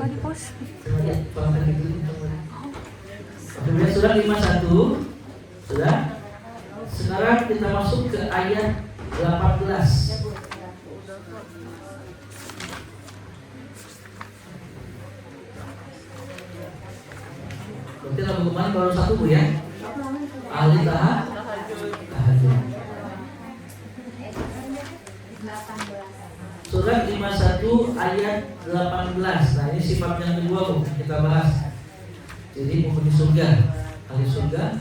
Tadi pos. Kemudian surat 51. Sudah. Sekarang kita masuk ke ayat 18. Berarti lagu kemarin baru satu Bu ya. Ahli tahajud. Surat 51 ayat 18. Nah ini sifat yang kedua Bu, kita bahas. Jadi penghuni surga, ahli surga.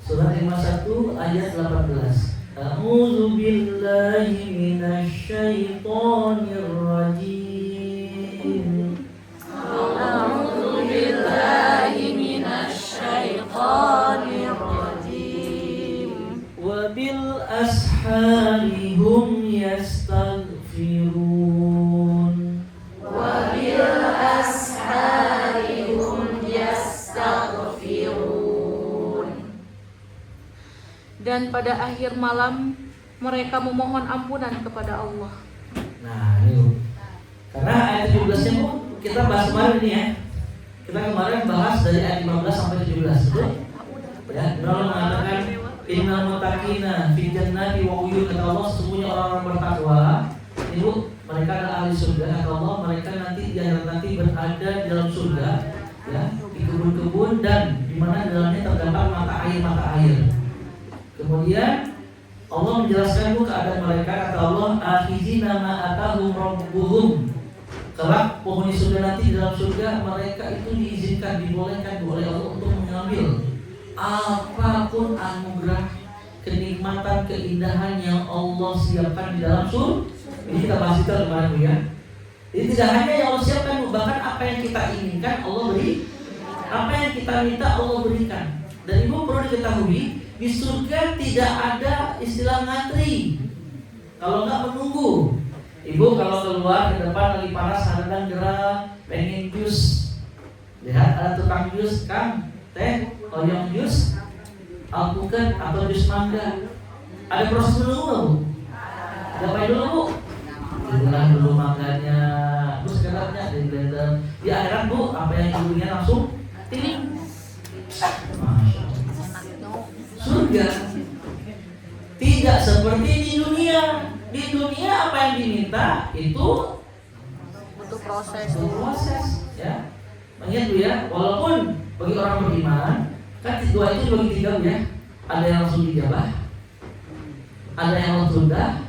Surat 51 ayat 18. A'udzu billahi minasyaitonir rajim. A'udzu billahi minasyaitonir rajim. Wa bil ashari hum yastaghfirun. Wa bil ashari hum yastaghfirun. Dan pada akhir malam mereka memohon ampunan kepada Allah. Nah ini karena ayat 17-nya Bu kita bahas kemarin ini ya. Kita kemarin bahas dari ayat 15 sampai 17 betul? Ya, Allah mengatakan innal muttaqina fi jannati wa uyun, kata Allah sesungguhnya orang-orang bertakwa itu mereka adalah ahli surga, kata Allah mereka nanti di akhirat nanti berada di dalam surga ya, di kebun-kebun dan di mana dalamnya terdapat mata air. Kemudian Allah menjelaskan Bu keadaan mereka, kata Allah akhizina ma atahum rabbuhum. Kelak penghuni surga nanti di dalam surga mereka itu diizinkan, dibolehkan oleh Allah untuk mengambil apapun anugerah, kenikmatan, keindahan yang Allah siapkan di dalam surga. Ini kita bahas itu kemarin Bu ya. Jadi tidak hanya yang Allah siapkan, bahkan apa yang kita inginkan Allah beri, apa yang kita minta Allah berikan. Dan Ibu perlu diketahui di surga tidak ada istilah ngantri. Kalau nggak menunggu. Ibu kalau keluar ke depan lagi panas, kadang gerah, pengen jus. Lihat ada tukang jus, Kang, teh, oyong jus, alpukat atau jus mangga. Ada proses menunggu nggak Bu? Ada apa dulu Bu? Dibulang dulu mangganya, terus sekarangnya di blender. Di akhirat Bu, apa yang ibunya langsung tiling. Surga tidak seperti di dunia. Di dunia apa yang diminta itu Butuh proses. Ya. Mengingat Bu ya, walaupun bagi orang beriman kan doa itu dibagi tiga Bu ya. Ada yang langsung dijabah, ada yang Allah tunda,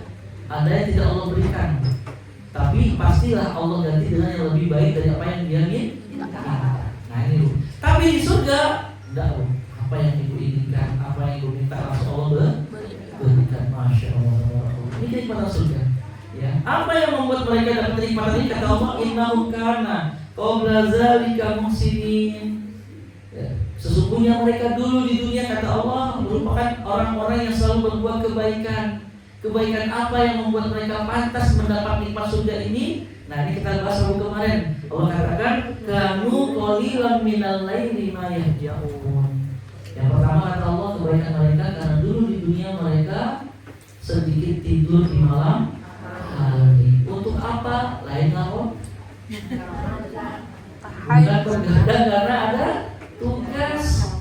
ada yang tidak Allah berikan. Tapi pastilah Allah ganti dengan yang lebih baik dari apa yang dia inginkan. Nah ini Bu. Tapi di surga enggak Bu. Apa yang Ibu inginkan, apa yang Ibu minta langsung Allah berikan. Masya Allah. Ini kenikmatan surga. Ya. Apa yang membuat mereka dapat kenikmatan ini? Kata Allah, innahum kana qabla zalika muhsinin. Ya. Sesungguhnya mereka dulu di dunia, kata Allah, merupakan orang-orang yang selalu berbuat kebaikan. Kebaikan apa yang membuat mereka pantas mendapat nikmat surga ini? Nah ini kita bahas dulu kemarin. Allah katakan kanu qalilan minal laili ma yahjaun. Yang pertama kata Allah kebaikan mereka karena dulu di dunia mereka sedikit tidur di malam hari. Untuk apa? Lain lawan. Bukan bergadang karena ada tugas.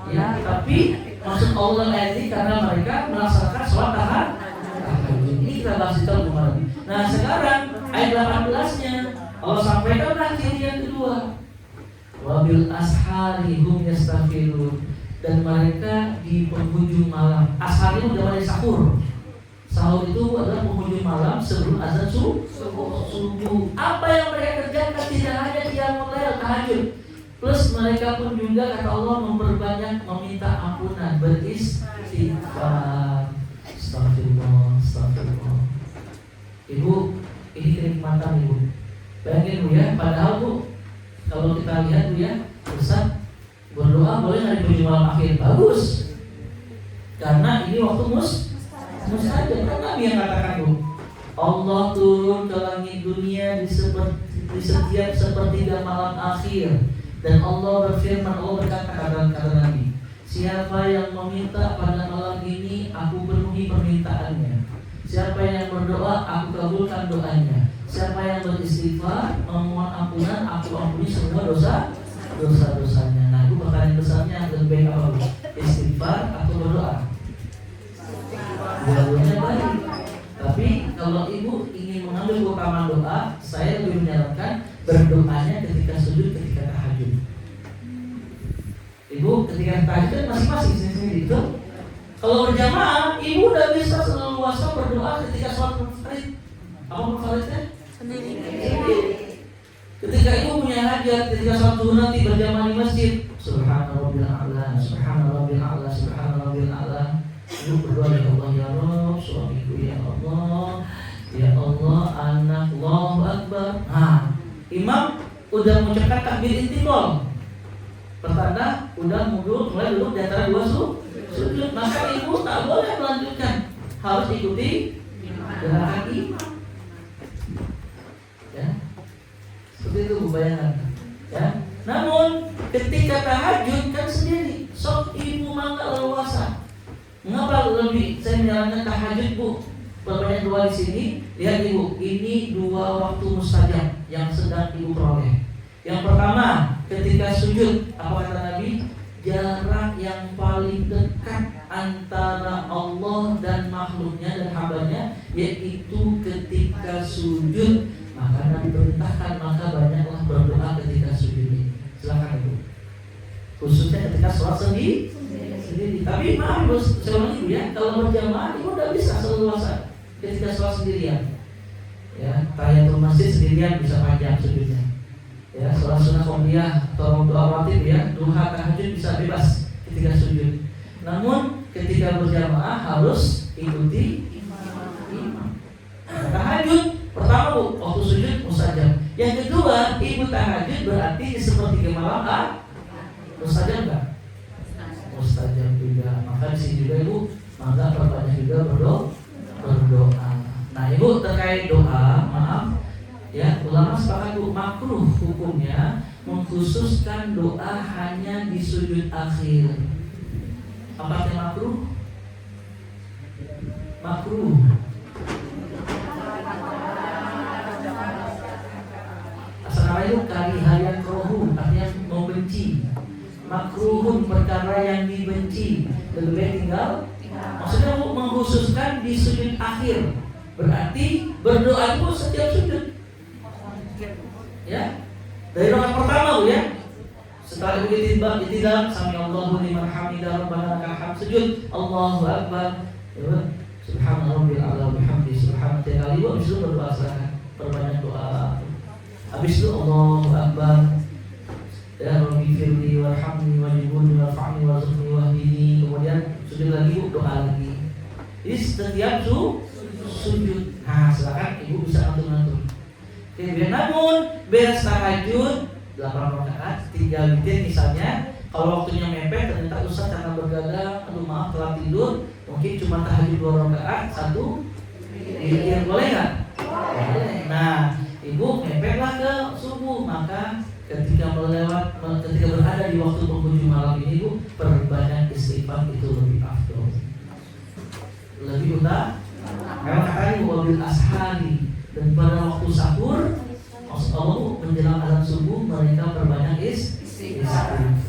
Ya, tapi maksud Allah ini karena mereka melaksanakan sholat tahajud. Ini kita bahas itu kemarin. Nah sekarang ayat 18-nya Allah sampaikan lagi yang kedua. Wabil ashari hum yastaghfirun. Dan mereka di penghujung malam. Ashar itu udah mulai sahur. Sahur itu adalah penghujung malam sebelum azan subuh. Apa yang mereka kerjakan tidak hanya qiyamul lail tahajud. Plus mereka pun juga kata Allah memperbanyak meminta ampunan, beristighfar. Astagfirullah. Ibu, ini kenikmatan Ibu. Bayangin Bu ya, padahal Bu kalau kita lihat Bu ya, Ustaz berdoa boleh hari penghujung malam akhir, bagus. Karena ini waktu mustajab. Kan Nabi yang katakan Bu, Allah turun ke langit dunia di setiap sepertiga malam akhir. Dan Allah berfirman, Allah berkata kata Nabi, siapa yang meminta pada malam ini, aku penuhi permintaannya. Siapa yang berdoa, aku kabulkan doanya. Siapa yang beristighfar, memohon ampuni semua dosa-dosanya. Nah, itu pertanyaan besarnya lebih baik apa Bu? Istighfar atau berdoa? Dua-duanya baik. Tapi kalau ibu ingin mengambil keutamaan doa, saya lebih menyarankan berdoanya ketika sujud, ketika tahajud. Ibu ketika tahajud kan masing-masing sendiri itu. Kalau berjamaah, ibu udah bisa seleluasa berdoa ketika sholat munfarid. Apa munfaridnya? Sendiri. Ketika ibu punya hajat, ketika sholat zuhur nanti berjamaah di masjid, Subhanallah, Subhanallah, Subhanallah. Ibu berdoa, ya Allah ya Rabb, suamiku ya Allah, anak, Allahu Akbar. Nah, imam udah mengucapkan takbir intikal, pertanda udah mulai duduk di antara dua sujud. Maka ibu tak boleh melanjutkan, harus ikuti gerakan imam. Ya, seperti itu Bu, bayangkan. Ya, namun ketika tahajud kan sendiri, sok ibu mangga leluasa. Mengapa lebih saya menyarankan tahajud Bu? Berbanyak doa di sini. Lihat Ibu, ini 2 waktu mustajab yang sedang Ibu peroleh. Yang pertama, ketika sujud, apa kata Nabi? Jarak yang paling dekat antara Allah dan makhluknya dan hambanya, yaitu ketika sujud. Maka Nabi perintahkan, maka banyaklah berdoa ketika sujud. Silakan Ibu. Khususnya ketika sholat sendiri. Tapi maaf bos, saya ulangi Ibu ya, kalau berjamaah Ibu udah bisa seleluasa ketika sholat sendirian. Ya, tahiyatul masjid sendirian bisa panjang sujudnya. Ya, sholat sunnah qobliyah atau doa rawatib ya, duha, tahajud bisa bebas ketika sujud. Namun ketika berjamaah harus ikuti imam. Tahajud pertama Bu, waktu sujud mustajab. Yang kedua, Ibu tahajud berarti di sepertiga malam mustajab enggak? Mustajab juga. Maka di sini juga Ibu maka perbanyak juga berdoa. Nah Ibu terkait doa, maaf ya, ulama sepakat Bu, makruh hukumnya mengkhususkan doa hanya di sujud akhir. Apa yang makruh? Makruh. Asal nama itu karihayan krohu, artinya membenci. Makruhun, perkara yang dibenci. Lebih baik tinggal. Maksudnya Bu, mengkhususkan di sujud akhir. Berarti berdoa itu setiap sujud. Ya, dari rakaat pertama Bu ya. Setelah itu ditidam, sami Allahu liman hamidah, rabbana lakal hamd, sujud, Allahu Akbar. Ya, subhanallah a'la bihamdi, subhanallah kali Bu, habis itu berdoa, silakan perbanyak doa. Habis itu Allahu Akbar. Ya Rabbi firli warhamni wajibuni warfa'ni warzuqni wahdini. Kemudian sujud lagi Bu, doa lagi. Jadi setiap sujud. Nah silakan Ibu bisa ngatur-ngatur. Oke, namun beres tahajud 8 rakaat 3 witir misalnya. Kalau waktunya mepet ternyata Ustaz karena bergadang, aduh maaf telat tidur, mungkin cuma tahajud 2 rakaat 1 witir, boleh nggak? Boleh. Nah Ibu mepetlah ke subuh, maka ketika berada di waktu penghujung malam ini Bu, perbanyak istighfar itu lebih afdol, lebih utama. Memang katanya wabil ashari, dan pada waktu sahur Allah menjelang azan subuh mereka perbanyak istighfar.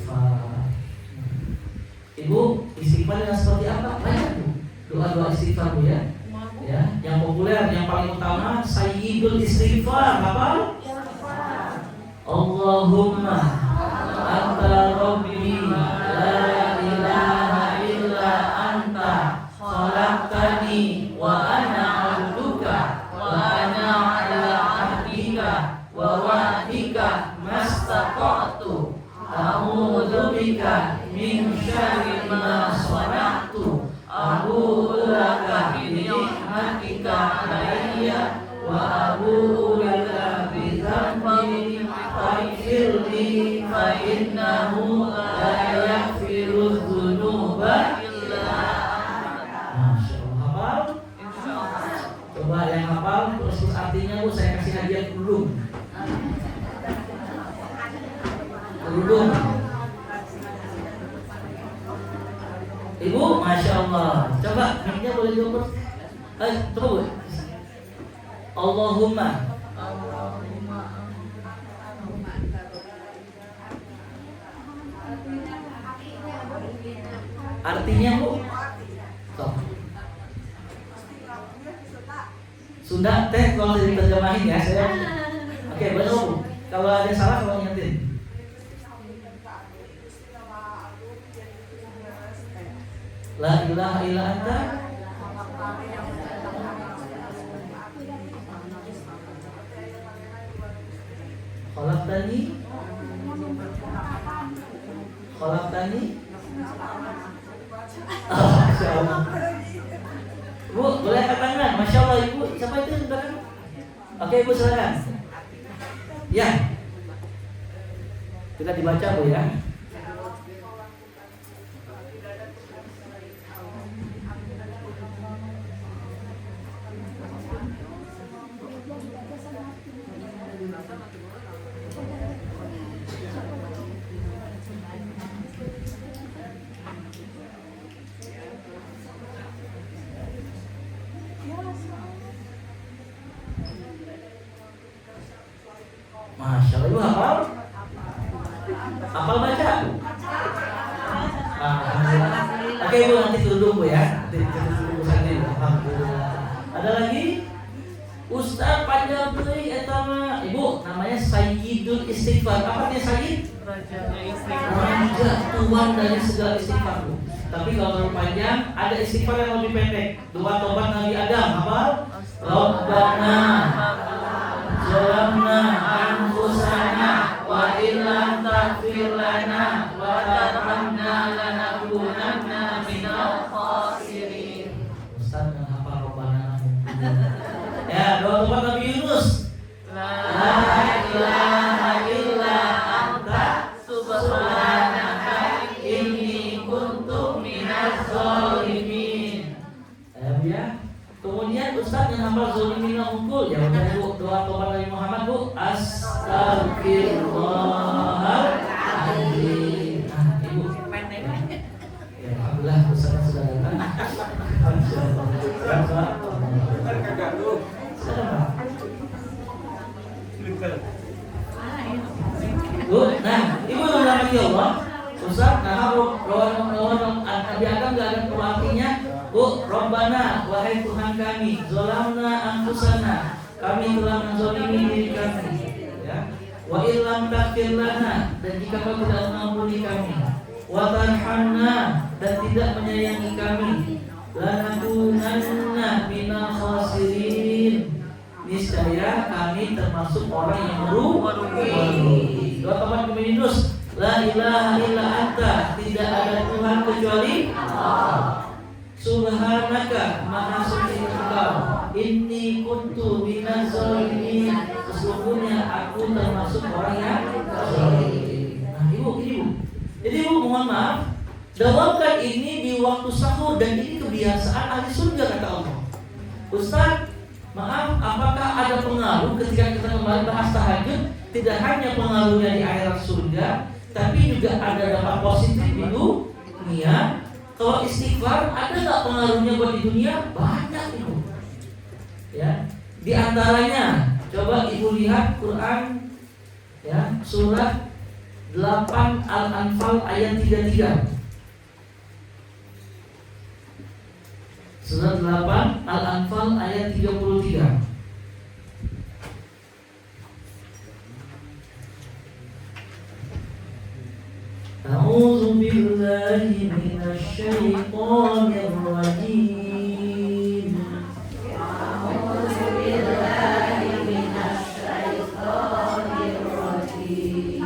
Ibu istighfar dengan seperti apa? Banyak Bu, doa-doa istighfar Bu ya. Ya, yang populer, yang paling utama sayyidul istighfar apa? Allahumma anta rabbi la ilaha illa anta khalaqtani wa ana 'abduka wa ana 'ala 'ahdika wa wa'dika mastaqatu a'udzu bika min syarri ma sana'tu abu'u laka bi ni'matika 'alayya wa abu'u laka bi dhanbi faghfirli fa innahu la yaghfiru dzunuba illa anta. Masyaallah, hafal? Insyaallah. Coba yang hafal terus artinya Bu, saya kasih hadiah kerudung. Kerudung. Ibu, Masya Allah. Coba mic-nya boleh diukur. Coba Bu. Allahumma Artinya Bu? Stop. Sunda teh kalau diterjemahin ya saya. Oke, benar Bu. Kalau ada salah kalau ingetin. La ilaha illa anta khalaqtani Masya Allah. Bu, boleh angkat tangan. Masya Allah Ibu. Siapa itu di belakang? Oke Ibu silakan. Ya. Kita dibaca Bu ya. Masya Allah, Ibu hafal? Hafal baca? Alhamdulillah. Oke Ibu, nanti duduk Bu ya. Nanti duduk saja. Alhamdulillah. Ada lagi? Ustaz panjang deui eta mah. Ibu, namanya Sayyidul Istighfar. Apa artinya Sayyid? Raja tuan dari segala istighfar Bu. Tapi kalau terlalu panjang, ada istighfar yang lebih pendek. Dua tobat Nabi Adam. Hafal? Rabbana zalamna anfusana wa illam taghfir lana wa tarhamna lanakunanna minal khasirin. Ustaz yang hafal Rabbana. Ya, doa tobat Nabi Yunus. La ilaha illa anta subhanaka inni kuntu minaz zalimin. Ya. Kemudian Ustaz yang hafal zalimin hukul. Ya udah Bu, doa tobat Nabi Muhammad Bu. Astagfirullahaladzim. Nah, Ibu. Ya, alhamdulillah Ustaz sudah datang. Bu, nah, Ibu menghormati Allah. Ustaz, nah lawan Nabi Adam enggak ada artinya. Bu, Rabbana, wahai Tuhan kami, zalamna anfusana, kami telah menzalimi diri kami. Ya. Wa illam taghfir lana, dan jika Kau tidak mengampuni kami, wa tarhamna, dan tidak menyayangi kami, lanakunanna minal khasirin, niscaya kami termasuk orang yang merugi. Doa tobat Nabi Yunus. La ilaha illa anta, tidak ada Tuhan kecuali Allah. Subhanaka, maha suci Engkau. Inni kuntu minaz zalimin, sesungguhnya aku termasuk orang yang zalim. Nah, Ibu. Jadi Ibu mohon maaf, dawamkan ini di waktu sahur, dan ini kebiasaan ahli surga kata Allah. Ustaz, maaf, apakah ada pengaruh ketika kita kembali bahas tahajud? Tidak hanya pengaruhnya di akhirat surga, tapi juga ada dampak positif di dunia. Kalau istighfar ada nggak pengaruhnya buat di dunia? Banyak Ibu. Ya, di antaranya coba Ibu lihat Quran, ya, surat 8 Al-Anfal ayat 33. Surat 8 Al-Anfal ayat 33. A'udzu billahi minasy syaithanir rajim. A'udzu billahi minasy syaithanir rajim.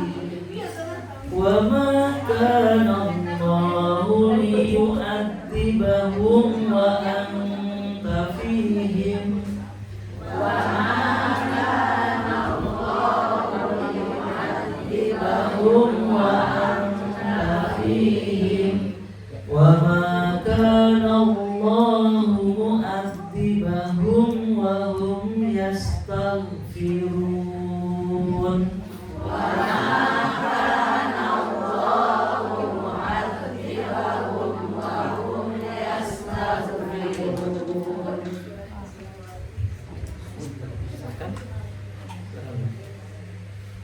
Wa ma kana Allahu liyu'adzibahum wa anta fihim. Wa ma kana Allahu liyu'adzibahum wa ma kana Allah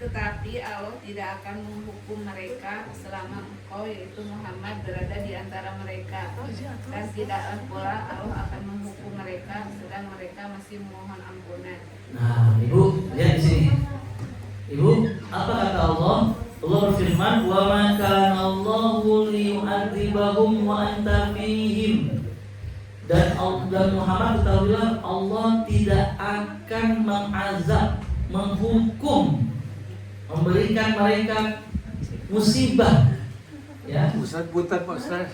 Tetapi Allah tidak akan menghukum mereka selama engkau yaitu Muhammad berada di antara mereka, dan tidaklah pula Allah akan menghukum mereka sedang mereka masih memohon ampunan. Nah, Ibu lihat di sini. Ibu, apa kata Allah? Allah berfirman, "Wa ma kana Allahu liyu'adzibahum wa anta fihim." Dan Muhammad ketahuilah Allah tidak akan mengazab, menghukum, memberikan mereka musibah. Ya, Ustaz putar Pak Ustaz.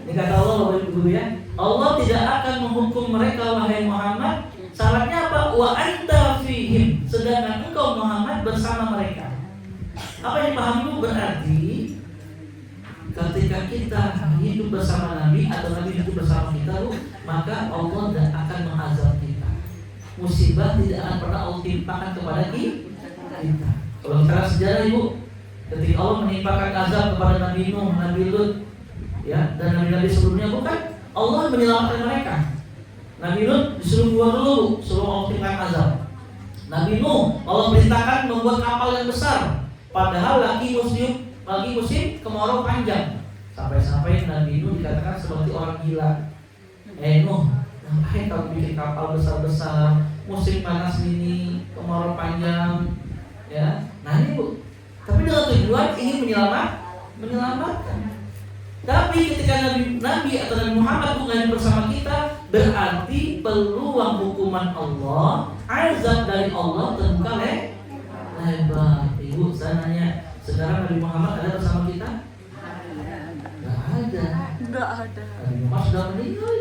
Ini kata Allah, Bapak Ibu ya, Allah tidak akan menghukum mereka wahai Muhammad. Syaratnya apa? Wa anta fihim, sedangkan engkau Muhammad bersama mereka. Apa yang dipahami berarti ketika kita hidup bersama Nabi atau Nabi hidup bersama kita, maka Allah tidak akan mengazab kita. Musibah tidak akan pernah Allah timpakan kepada kita. Kalau kita sejarah Ibu, ketika Allah menimpakan azab kepada Nabi Nuh, Nabi Lut, ya, dan nabi-nabi sebelumnya, bukan Allah menyelamatkan mereka. Nabi Lut disuruh keluar dulu, suruh Allah timpakan azab. Nabi Nuh Allah perintahkan membuat kapal yang besar, padahal lagi musim kemarau panjang. Sampai-sampai Nabi Nuh dikatakan seperti orang gila. Nuh, ngapain kamu bikin kapal besar-besar, musim panas ini, kemarau panjang, ya? Nah ini Bu, tapi dengan tujuan ingin menyelamatkan. Tapi ketika Nabi atau Nabi Muhammad bukan bersama kita, berarti peluang hukuman Allah, azab dari Allah terbuka lebar. Ibu, saya nanya, sekarang Nabi Muhammad ada bersama kita? Nggak ada. Nabi Muhammad sudah meninggal,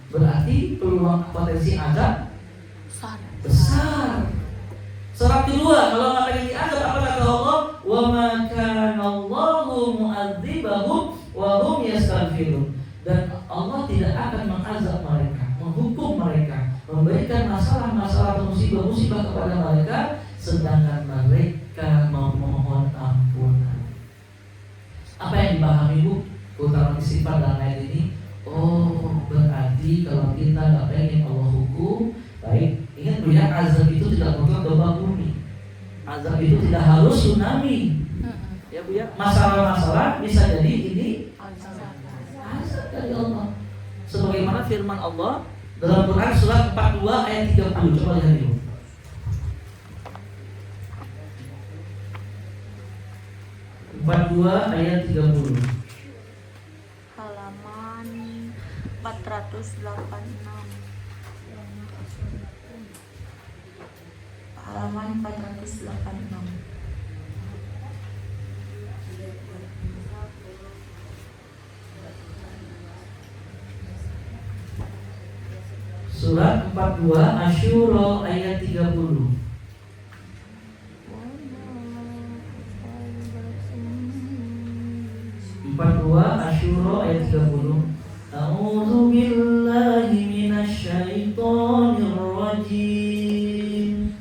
berarti peluang potensi azab besar. Surat kedua, kalau nggak pengen diazab, apa kata Allah? Wa ma kana Allahu mu'adzibahum wa hum yastaghfirun. Dan Allah tidak akan mengazab mereka, menghukum mereka, memberikan masalah-masalah atau musibah-musibah kepada mereka, sedangkan mereka memohon ampunan. Apa yang dipahami Bu? Keutamaan istighfar dalam ayat ini. Oh, berarti kalau kita nggak pengen Allah hukum, baik. Ingat Bu ya, azab itu tidak mutlak gempa bumi. Azab itu tidak harus tsunami. Ya Bu ya, masalah-masalah bisa jadi ini azab dari Allah. Sebagaimana firman Allah dalam Quran surat 42 ayat 30. Coba lihat Ibu. 42 ayat 30. Halaman 486. Halaman 486. Surat 42 Asyura ayat 30. Asyura ayat 30. A'udzu billahi minasyaitonir rajim.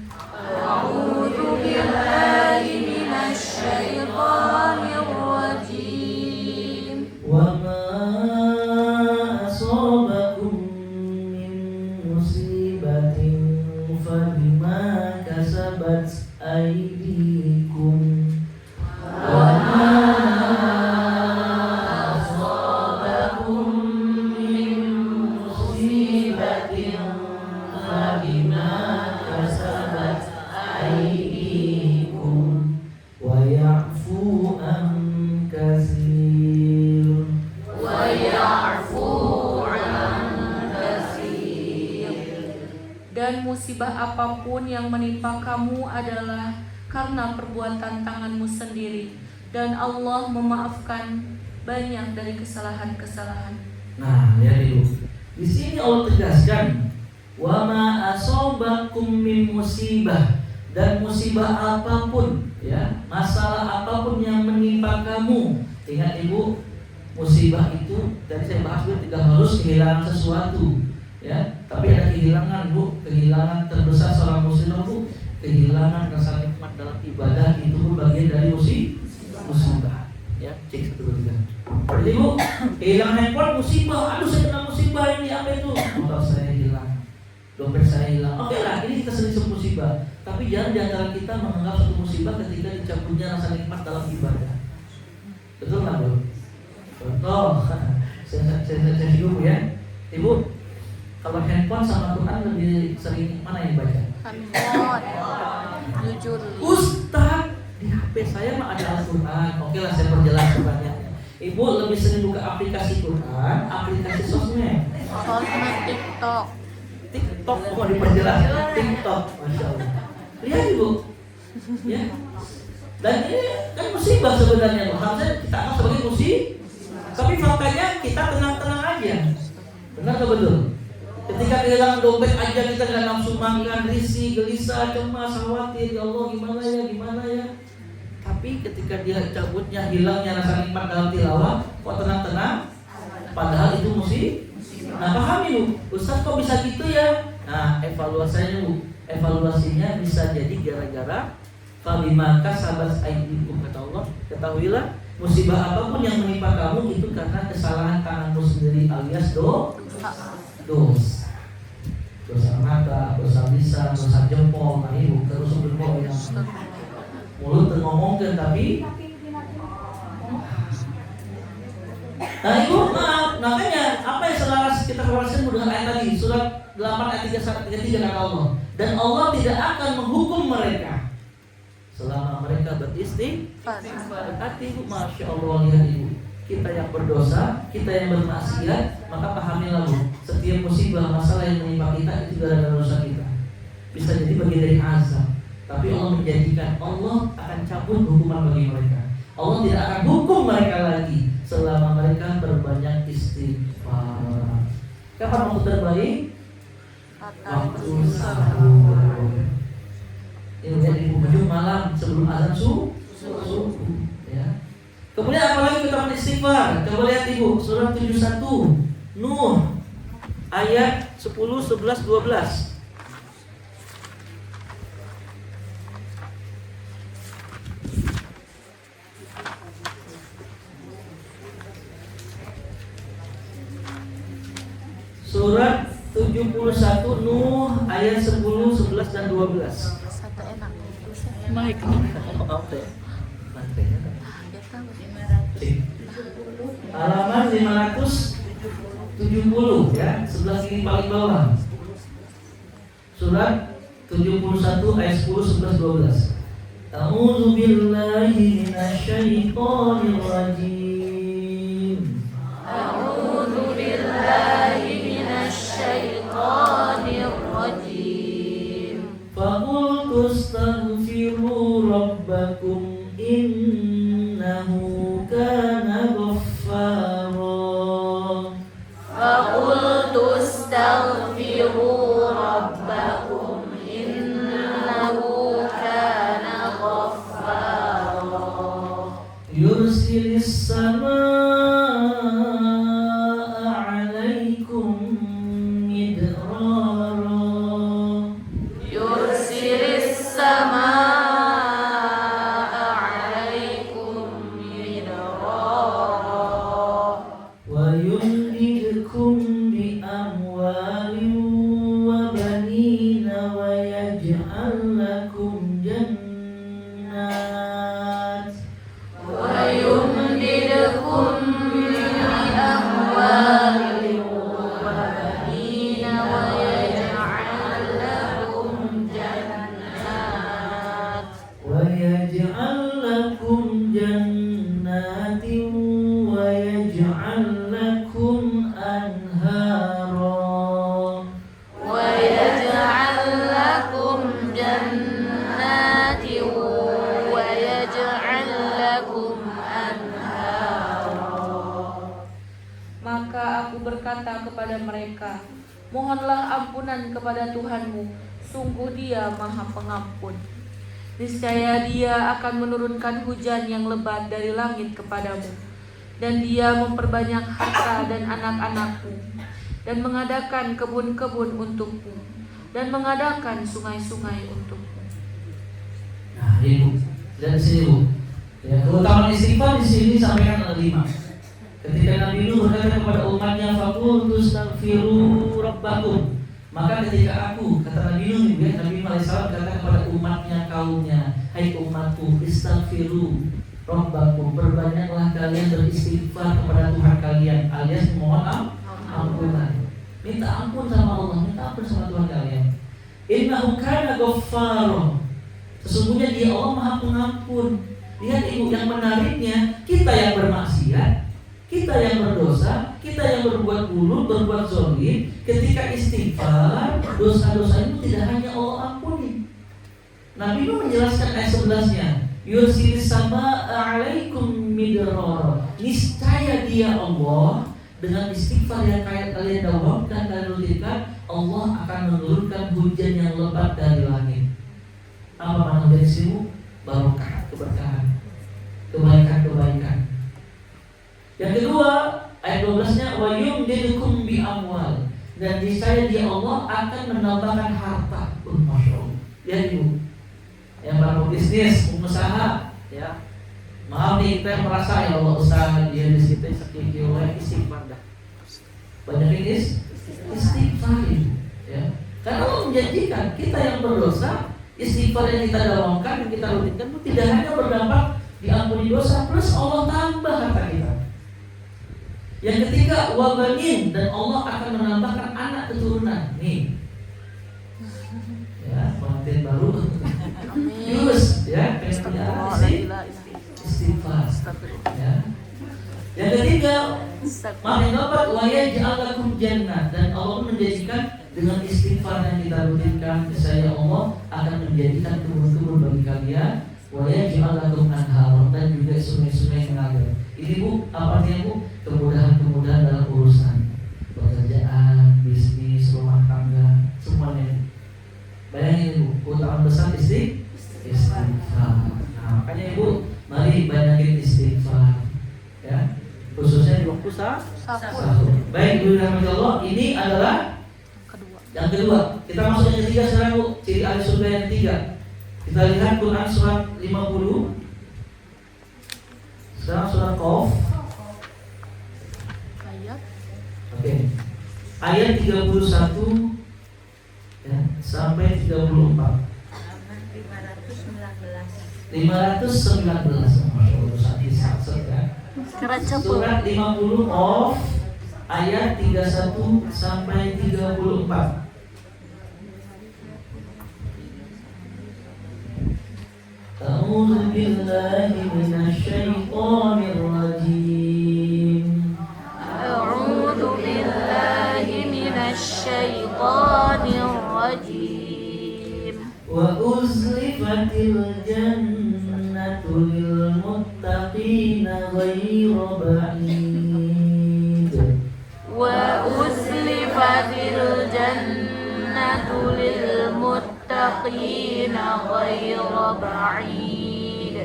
A'udzu billahi minasyaitonir rajim. Wa ma asabakum min musibatin fa bima kasabat aydikum. Wa ma Dan musibah apapun yang menimpa kamu adalah karena perbuatan tanganmu sendiri, dan Allah memaafkan banyak dari kesalahan-kesalahan. Nah, lihat Ibu. Di sini Allah tegaskan, wa ma asobakum min musibah, dan musibah apapun, ya, masalah apapun yang menimpa kamu. Ingat Ibu, musibah itu tadi saya bahas tidak harus kehilangan sesuatu, ya, tapi ada kehilangan Bu, kehilangan terbesar seorang muslim Bu, kehilangan rasa nikmat dalam ibadah, itu pun bagian dari musibah. Ya, cek 1, 2, 3. Jadi Bu, kehilangan handphone musibah, aduh saya kena musibah apa itu? Motor saya hilang, dompet saya hilang. Oke lah, ini kita sering sebut musibah. Tapi jangan di antara kita menganggap satu musibah ketika dicabutnya rasa nikmat dalam ibadah. Betul nggak, Bu? Contoh, saya hidup ya, Ibu. Kalau handphone sama Quran lebih sering mana yang baca? Handphone. Jujur. Ustaz, di HP saya mah ada Al-Quran. Oke lah, saya perjelas pertanyaannya. Ibu lebih sering buka aplikasi Quran, aplikasi sosmed. Sosmed TikTok. TikTok mau diperjelas, TikTok, masya Allah. Lihat Ibu, ya. Dan ini kan musibah sebenarnya, harusnya kita anggap sebagai musibah. Tapi faktanya kita tenang-tenang aja. Benar atau betul? Ketika kehilangan dompet aja kita nggak nafsu makan, risih, gelisah, cemas, khawatir, ya Allah gimana ya. Tapi ketika dia cabutnya, hilangnya rasa nikmat dalam tilawah, kok tenang-tenang? Padahal itu musibah. Nah pahami Bu, Ustaz kok bisa gitu ya? Nah evaluasinya bisa jadi gara-gara fabimaka sabat aidikum, kata Allah. Ketahuilah musibah apapun yang menimpa kamu itu karena kesalahan tanganmu sendiri alias dosa mata, dosa lisan, dosa jempol, nah ibu terus jempol yang mulut ngomongkan tapi nah ibu maaf, makanya apa yang selaras kita keluarkan dengan ayat tadi surat 8 ayat 33 kata Allah, dan Allah tidak akan menghukum mereka selama mereka beristighfar. Berarti ibu, masya Allah, lihat ibu, kita yang berdosa, kita yang bermaksiat, maka pahamilah Bu, setiap musibah masalah yang menimpa kita itu gara-gara dosa kita. Bisa jadi bagian dari azab, tapi Allah menjanjikan Allah akan cabut hukuman bagi mereka. Allah tidak akan hukum mereka lagi selama mereka berbanyak istighfar. Kapan waktu terbaik? Waktu sahur. Ini menjadi ujung malam sebelum azan subuh. Ya. Kemudian apalagi kita beristighfar? Coba lihat Ibu, surat 71 Nuh ayat 10, 11, 12. Surat 71 Nuh ayat 10, 11 dan 12. Satu enak. Baik. Halaman 570 ya, sebelah sini paling bawah. Surat 71 ayat 10, 11, 12. A'udzu billahi minasyaitonir rajim. A'udzu billahi minasyaitonir rajim. Faqultu astaghfiru rabbakum innahu kana ghaffara. Faqultu astaghfiru rabbakum innahu kana ghaffara. Yursilis samaa'a 'alaikum midrara. Yursilis samaa'a 'alaikum midrara. Wa yumdidkum bi amwalin wa banina wa yaj'al lakum jannat. Wa yumdidkum bi amwalin wa banina wa yaj'al lakum jannat. Wa yaj'al lakum jannatin wa yaj'al lakum anhara. Wa yaj'al lakum jannatin wa yaj'al lakum anhara. Maka aku berkata kepada mereka, mohonlah ampunan kepada Tuhanmu, sungguh Dia Maha Pengampun. Niscaya Dia akan menurunkan hujan yang lebat dari langit kepadamu, dan Dia memperbanyak harta dan anak-anakmu, dan mengadakan kebun-kebun untukmu, dan mengadakan sungai-sungai untukmu. Nah, Ibu, lihat di sini Bu. Ya, keutamaan istighfar di sini sampaikan ada 5. Ketika Nabi Nuh berkata kepada umatnya, faqultu astaghfiru rabbakum. Maka ketika aku, kata Nabi Nuh, ya, Nabi Nuh alaihissalam berkata kepada umatnya, kaumnya, hai umatku, istaghfiru rabbakum, perbanyaklah kalian beristighfar kepada Tuhan kalian, alias mohon ampunan. Minta ampun sama Allah, minta ampun sama Tuhan kalian. Innahu kana ghaffara. Sesungguhnya Dia Allah Maha Pengampun. Lihat ibu, yang menariknya, kita yang bermaksiat, kita yang berdosa, kita yang berbuat buruk, berbuat zalim, ketika istighfar, dosa-dosa itu tidak hanya Allah ampuni. Nabi Nuh menjelaskan ayat 11-nya, yursilis sama alaikum midrara. Niscaya Dia Allah dengan istighfar yang kalian dawamkan dan rutinkan, Allah akan menurunkan hujan yang lebat dari langit. Apa makna dari sini? Barokah, keberkahan, kebaikan. Yang kedua, ayat 12-nya, wa yumdidukum bi amwal, dan niscaya Dia Allah akan menambahkan harta. Masya Allah. Lihat ibu, yang para bisnis, pengusaha, ya. Maaf nih, kita merasa ya Allah Ustaz, dia di situ sakit jiwa, istighfar dah. Banyak istighfar, ya. Karena Allah menjanjikan kita yang berdosa, istighfar yang kita dawamkan, yang kita rutinkan itu tidak hanya berdampak diampuni dosa, plus Allah tambah harta kita. Yang ketiga, wabanin, dan Allah akan menambahkan anak keturunan. Nih, ya, pengantin baru, Yunus, ya, pengen punya anak istighfar, ya. Yang ketiga, makin dapat waya ja'alakum jannah, dan Allah menjadikan dengan istighfar yang kita rutinkan, saya Allah akan menjadikan kebun-kebun bagi kalian, waya ja'alakum anhar, dan juga sungai-sungai mengalir. Ini bu, apa artinya bu? Kemudahan-kemudahan dalam urusan pekerjaan, bisnis, rumah tangga, semuanya. Bayangin ibu, keutamaan besar istighfar. Nah, makanya ibu, mari banyakin istighfar, ya, khususnya di waktu sahur. Baik, ibu rahmatullah, ini adalah yang kedua. Kita masuk yang ketiga sekarang bu, ciri ahli surga yang ketiga. Kita lihat Quran surat 50. Sekarang surat Qaf. Oke. Ayat 31 ya, sampai 34. 519. Surat 50 Qaf ayat 31 sampai 34. A'udzu billahi minasy syaithanir rajim. A'udzu billahi minasy syaithanir rajim. Wa uzlifatil jannatu lil muttaqina ghayra ba'id. Wa uzlifatil jannatu lil muttaqina ghayra ba'id.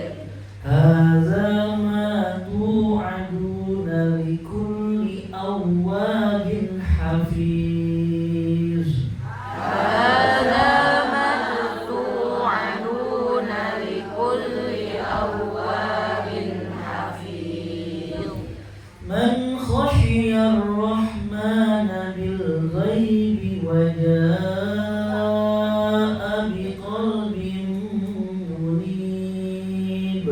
Hadza ma tu'aduna likulli awwabin hafiz. Hadza ma tu'aduna likulli awwabin hafiz. Man khashiyar rahmana bil ghaibi wa jaa'a biqalbin munib.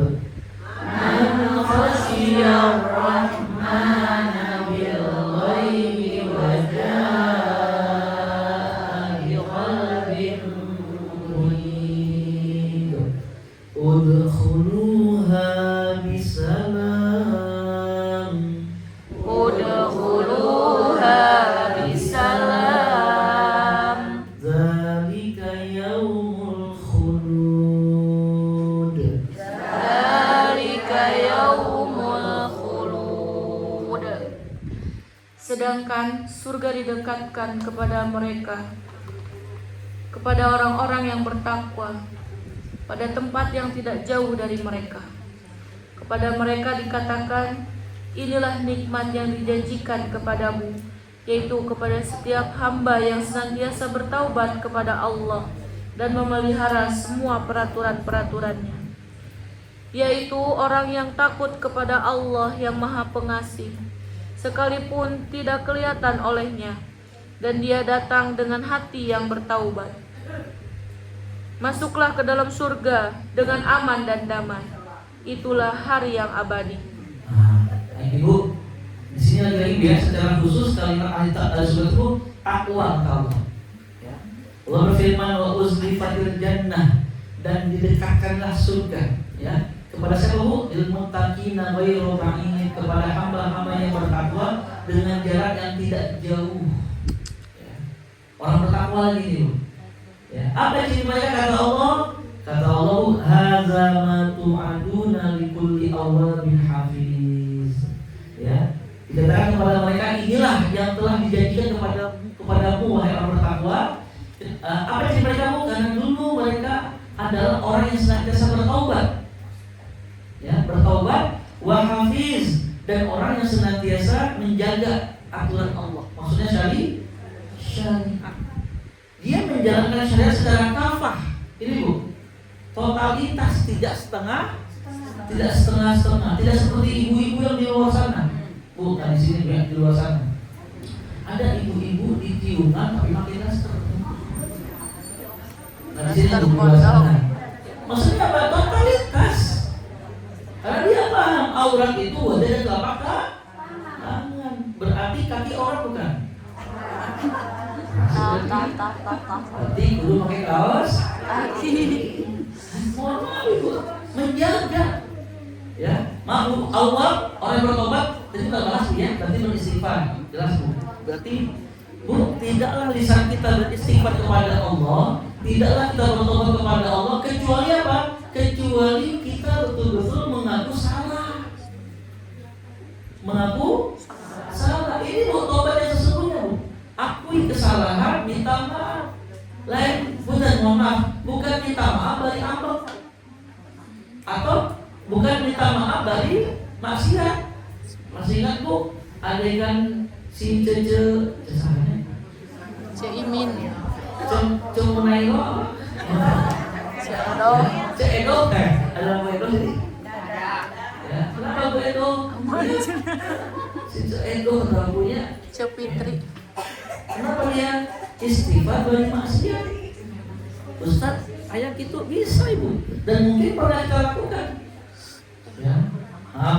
Man khashiyar rahmana bil ghaibi wa jaa'a biqalbin munib. Udkhuluha bisalam. Udkhuluha bisalam. Dzalika yaumul khulud. Dzalika yaumul khulud. Sedangkan surga didekatkan kepada mereka, kepada orang-orang yang bertakwa, pada tempat yang tidak jauh dari mereka. Kepada mereka dikatakan, inilah nikmat yang dijanjikan kepadamu, yaitu kepada setiap hamba yang senantiasa bertaubat kepada Allah dan memelihara semua peraturan-peraturannya, yaitu orang yang takut kepada Allah yang Maha Pengasih sekalipun tidak kelihatan olehnya, dan dia datang dengan hati yang bertaubat. Masuklah ke dalam surga dengan aman dan damai. Itulah hari yang abadi. Nah, Ibu, di sini lagi ya secara khusus kalimat ahli surga itu takwa Allah. Ya. Allah berfirman wa uzlifatil jannah, dan didekatkanlah surga, ya. Kepada siapa Bu? Lil muttaqina ghairu ba'id, kepada hamba-hamba yang bertakwa dengan jarak yang tidak jauh. Ya. Orang bertakwa lagi nih Bu. Ya. Apa ciri mereka kata Allah? Kata Allah, hadza ma tu'aduna likulli awwabin hafiz. Ya. Dikatakan kepada mereka, inilah yang telah dijanjikan kepadamu wahai orang bertakwa. Apa ciri mereka Bu? Karena dulu mereka adalah orang yang senantiasa bertaubat. Ya, bertaubat wa hafiz, dan orang yang senantiasa menjaga aturan Allah. Maksudnya syariat. Dia menjalankan syariat secara kafah. Ini Bu, totalitas, tidak setengah-setengah, tidak seperti ibu-ibu yang di luar sana. Bu, di sini banyak di luar sana. Ada ibu-ibu di tiungan tapi pakai daster. Nah, di sini di luar sana. Maksudnya apa? Totalitas. Karena dia paham aurat itu wajah dan telapak tangan. Berarti kaki orang bukan. Berarti kudu pakai kaos kaki. Mohon maaf Ibu, menjaga. Ya, maaf Allah, orang yang bertobat tadi kita bahas ya, berarti beristighfar. Jelas Bu. Berarti Bu, tidaklah lisan kita beristighfar kepada Allah, tidaklah kita bertobat kepada Allah kecuali apa? Kecuali kita betul-betul mengaku salah. Mengaku salah. Ini Bu, tobat yang sesungguhnya Bu. Akui kesalahan, minta maaf. Lain, mohon maaf, bukan minta maaf dari ambek, atau bukan minta maaf dari maksiat. Masih ingat Bu, adegan si Cece Imin, Cemunairo, Edo kan? Ada Bu Edo sini? Ya, kenapa Bu Edo? Si Edo punya Fitri. Kenapa dia istighfar dari maksiat? Ustaz, ayat itu bisa Ibu, dan mungkin pernah kita lakukan. Ya,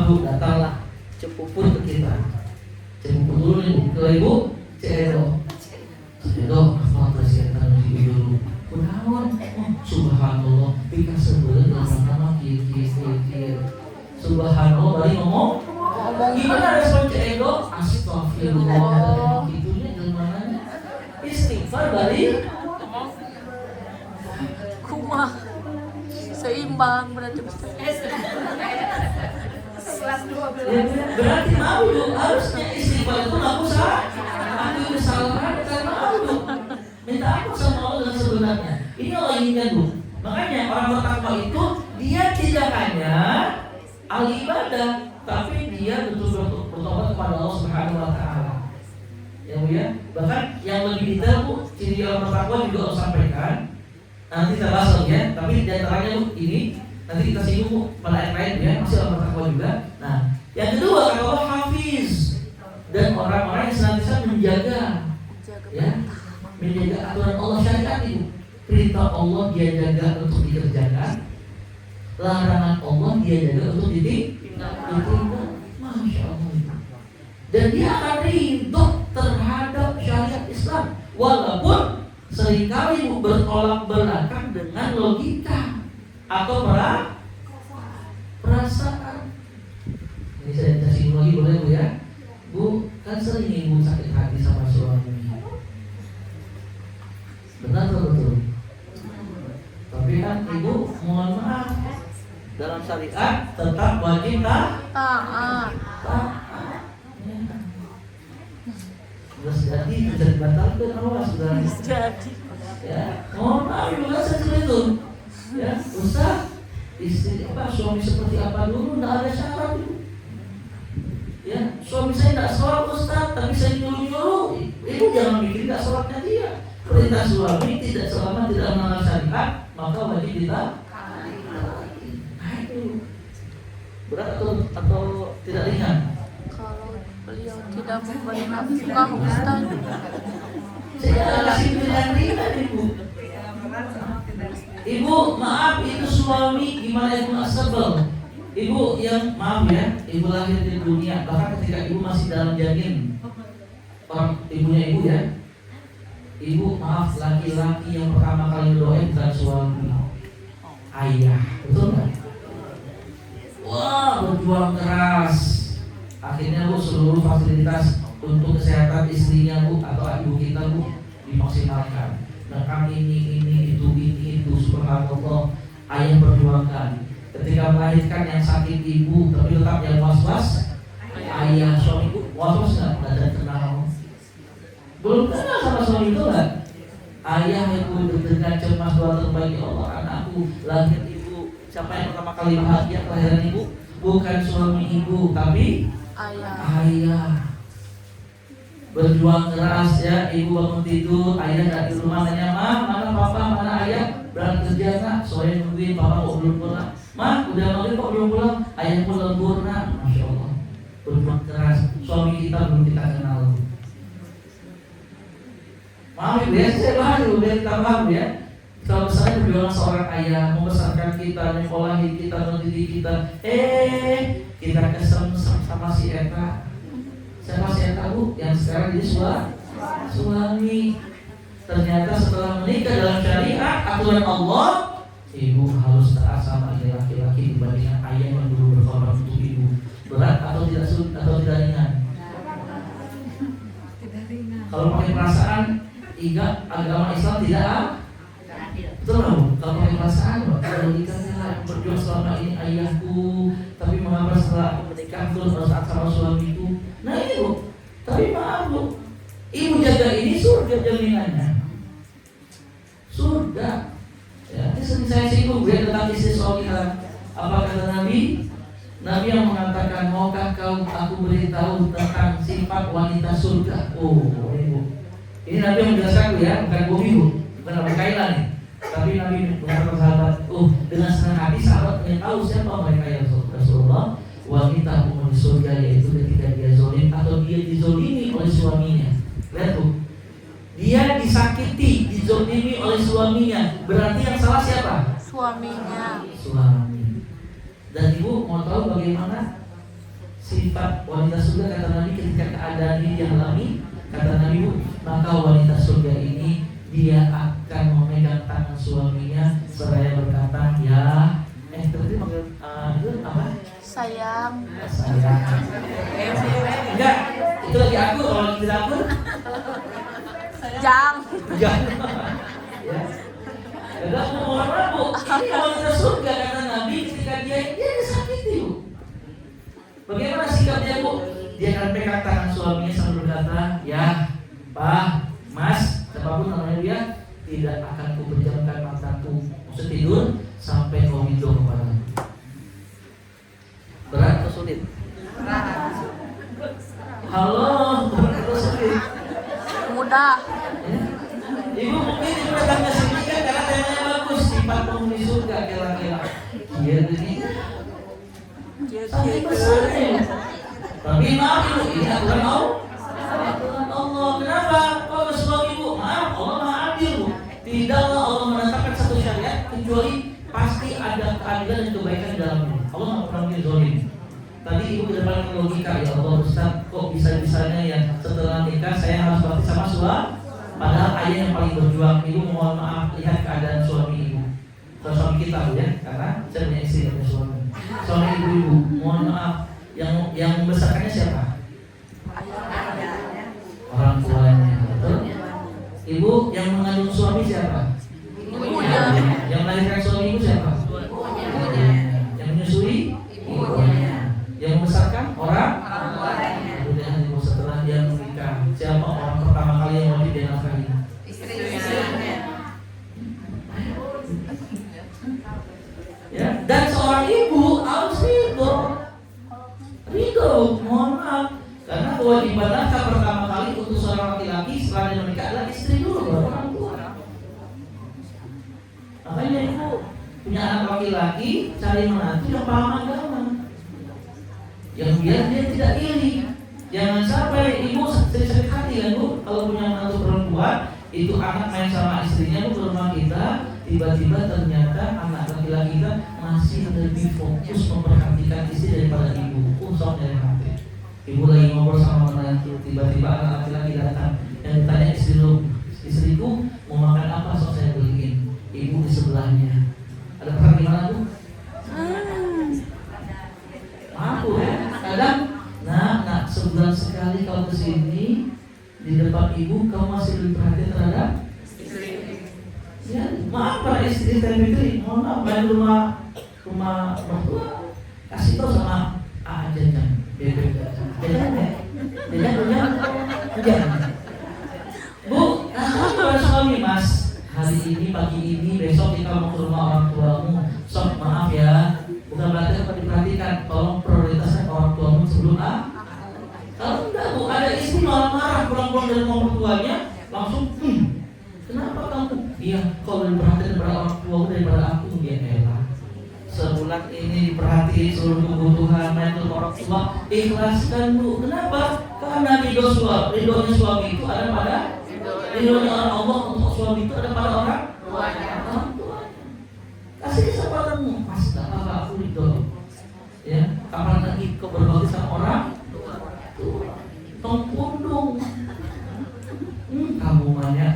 Bu, datanglah cepupun ke kita. Cepupun dulu nih Bu, ke Ibu Cedo. Cedo, apa persiapan di dulu? Kunaon? Subhanallah, pika sebelah sama kiri. Subhanallah, balik ngomong. Gimana respon Cedo? Astagfirullah. Itunya gimana? Istighfar balik. Kumah seimbang berarti. Berarti mau dong, harusnya istighfar itu ngaku salah. Aku kesalahan karena mau dong. Minta ampun sama Allah dengan sebenarnya. Ini Allah inginkan Bu. Makanya orang bertakwa itu dia tidak hanya ahli ibadah, tapi dia betul-betul bertobat kepada Allah Subhanahu wa taala. Ya Bu ya. Bahkan yang lebih detail Bu, ciri orang bertakwa juga Allah sampaikan. Nanti kita bahas lagi ya, tapi di antaranya Bu ini nanti kita singgung Bu pada ayat lain ya, masih orang bertakwa juga. Nah, yang kedua kata Allah hafiz, dan orang-orang yang senantiasa menjaga ya, menjaga aturan Allah syariat itu. Perintah Allah dia jaga untuk dikerjakan, larangan Allah dia jaga untuk ditinggal. Masya Allah. Dan dia akan ridho terhadap syariat Islam, walaupun seringkali bertolak belakang dengan logika atau perasaan. Ini saya kasih lagi boleh Bu ya? Bu, kan sering Ibu sakit hati sama suami. Benar atau betul? Tapi kan Ibu mohon maaf, dalam syariat tetap wajib taat. Sudah jadi bisa dibatalkan Allah sudah Jadi ya, mohon maaf Ibu kan seperti itu. Ya, Ustaz, istri suami seperti apa dulu, tidak ada syarat itu. Ya, suami saya tidak sholat Ustaz, tapi saya nyuruh. Ibu jangan mikir tidak sholatnya dia. Perintah suami tidak selama tidak melanggar syariat, maka wajib ditaati. Nah itu berat atau tidak ringan? kalau beliau tidak memberi nafkah Ustaz. Saya kasih pilihan ringan ibu. Ibu maaf itu suami gimana ibu nggak sebel. Ibu yang maaf ya, ibu lahir di dunia bahkan ketika ibu masih dalam janin orang ibunya ibu ya. Ibu maaf laki-laki yang pertama kali doain bukan suami, ayah, betul nggak? Wah berjuang keras. Akhirnya bu seluruh fasilitas untuk kesehatan istrinya bu atau ibu kita bu dimaksimalkan. Nah ini itu subhanallah ayah perjuangkan. Ketika melahirkan yang sakit ibu tapi tetap yang was-was ayah suami ibu was-was nggak ada kenal. Belum kenal sama suami itu kan? Ayah ibu dengan cemas doa terbaik ya Allah anakku lahir ibu. Siapa yang pertama kali bahagia kelahiran ibu? Bukan suami ibu tapi ayah. Berjuang keras ya, ibu bangun tidur, ayah nggak di rumah nanya mana papa, mana ayah berangkat kerja nak, soalnya nungguin papa kok belum pulang. Mah udah maghrib kok belum pulang, ayah pun lembur nak, masya Allah. Berjuang keras, suami kita belum kita kenal. Maaf ibu ya, saya baru biar kita paham ya. Kalau misalnya perjuangan seorang ayah membesarkan kita, menyekolahi kita, mendidik kita, kita kesem-sem sama si Eta. Siapa si Eta bu? Yang sekarang jadi suami. Ternyata setelah menikah dalam syariat aturan Allah, ibu harus taat sama laki-laki dibandingkan ayah yang dulu berkorban untuk ibu. Berat atau tidak sulit atau tidak ringan? Kalau pakai perasaan, agama Islam tidak betul nggak bu? Kalau pakai perasaan, kalau nikahnya berjuang selama ini ayahku, tapi mengapa setelah menikah terus saat sama suamiku? Nah ini bu, tapi maaf bu, ibu jaga ini surga jaminannya. Surga. Ya, ini sering saya singgung ya tentang istri suami kita. Apa kata Nabi? Nabi yang mengatakan maukah aku beritahu tentang sifat wanita surga? Oh ibu. Ini Nabi yang menjelaskan ya, bukan bu ibu, bukan Abu Kailan nih. Tapi Nabi mengatakan sahabat, dengan senang hati sahabat ingin tahu siapa mereka ya Rasulullah. Wanita penghuni surga yaitu ketika dia zolim atau dia dizolimi oleh suaminya. Lihat bu, dia disakiti, dizolimi oleh suaminya. Berarti yang salah siapa? Suaminya. Suami. Dan ibu mau tahu bagaimana sifat wanita surga kata Nabi ketika keadaan ini dialami? Kata Nabi bu, maka wanita surga ini dia akan memegang tangan suaminya seraya berkata ya tadi manggil itu apa? Sayang. Enggak, itu lagi aku kalau tidak aku. Jang. Ya. Enggak mau orang bu. Ini wanita surga kata Nabi ketika dia disakiti bu. Bagaimana sikapnya bu? Dia akan pegang tangan suaminya sambil berkata, ya, Pak, Mas, siapapun namanya dia, tidak akan kupejamkan mataku maksud tidur sampai kau ridho kepadaku. Berat atau sulit? Halo, berat atau sulit? Mudah. Ya? Ibu mungkin ibu datangnya sini kan karena temanya bagus, sifat penghuni surga kira-kira. Iya ini. Sampai besarnya. Tapi maaf ibu, ini aturan Allah. Kenapa? Kok suami ibu? Maaf, Allah maha adil bu. Tidaklah Allah menetapkan satu syariat kecuali pasti ada keadilan dan kebaikan di dalamnya. Allah nggak pernah bikin zolim. Tadi ibu kedepankan logika ya Allah Ustaz, kok bisa-bisanya ya setelah nikah saya harus bakti sama suami? Padahal ayah yang paling berjuang. Ibu mohon maaf lihat keadaan suami ibu. Suami kita bu ya, karena saya punya istri dan suami. Suami ibu, mohon maaf. Yang membesarkannya siapa? Orang tuanya. Betul? Ibu yang mengandung suami siapa? Ibunya. Yang melahirkan suami ibu siapa? Ibunya. Yang menyusui? Ibunya. Yang membesarkan orang? Kemudian ibu setelah dia menikah, siapa orang pertama kali yang wajib dia nafkahi? Istrinya. Ya, dan seorang ibu harus ridho, mohon maaf, karena kewajiban nafkah pertama kali untuk seorang laki-laki setelah dia menikah adalah istri dulu, baru orang tua. Makanya ibu punya anak laki-laki cari menantu yang paham agama, yang biar dia tidak iri. Jangan sampai ibu sakit hati kan Bu, kalau punya menantu perempuan, itu anak main sama istrinya Bu ke rumah kita, tiba-tiba ternyata anak laki-laki kita masih lebih fokus memperhatikan istri daripada ibu. Sok dari hati. Ibu lagi ngobrol sama menantu, tiba-tiba anak laki-laki datang dan ditanya istriku mau makan apa, sok saya beliin. Ibu di sebelahnya. Ada perang gimana Bu? Aku ya, kadang nak sebulan sekali kau kesini di depan ibu, kau masih lebih perhatian terhadap istri. Ya, maaf para istri Fitri, mohon maaf main rumah mertua, kasih tahu sama Jajan, Jajan. Bu, kalau suami Mas, hari ini pagi ini besok kita mau ke rumah orang tuamu, sok maaf ya. Bukan berarti apa diperhatikan, tolong prioritasnya orang tuamu sebelum Kalau enggak Bu, ada istri malah marah pulang-pulang dari rumah mertuanya, langsung kenapa kamu? Iya, kalau diperhatikan daripada orang tuamu daripada aku, ya elah. Sebulan ini diperhatiin seluruh kebutuhan main ke orang tua, ikhlaskan Bu. Kenapa? Karena ridhonya suami itu ada pada ridhonya Allah untuk suami itu ada pada orang tua. Kasih kesempatanmu, Mas, gak apa-apa, aku ridho. Ya, kapan lagi kau berbagi sama orang tua? Tong pundung. Kamu banyak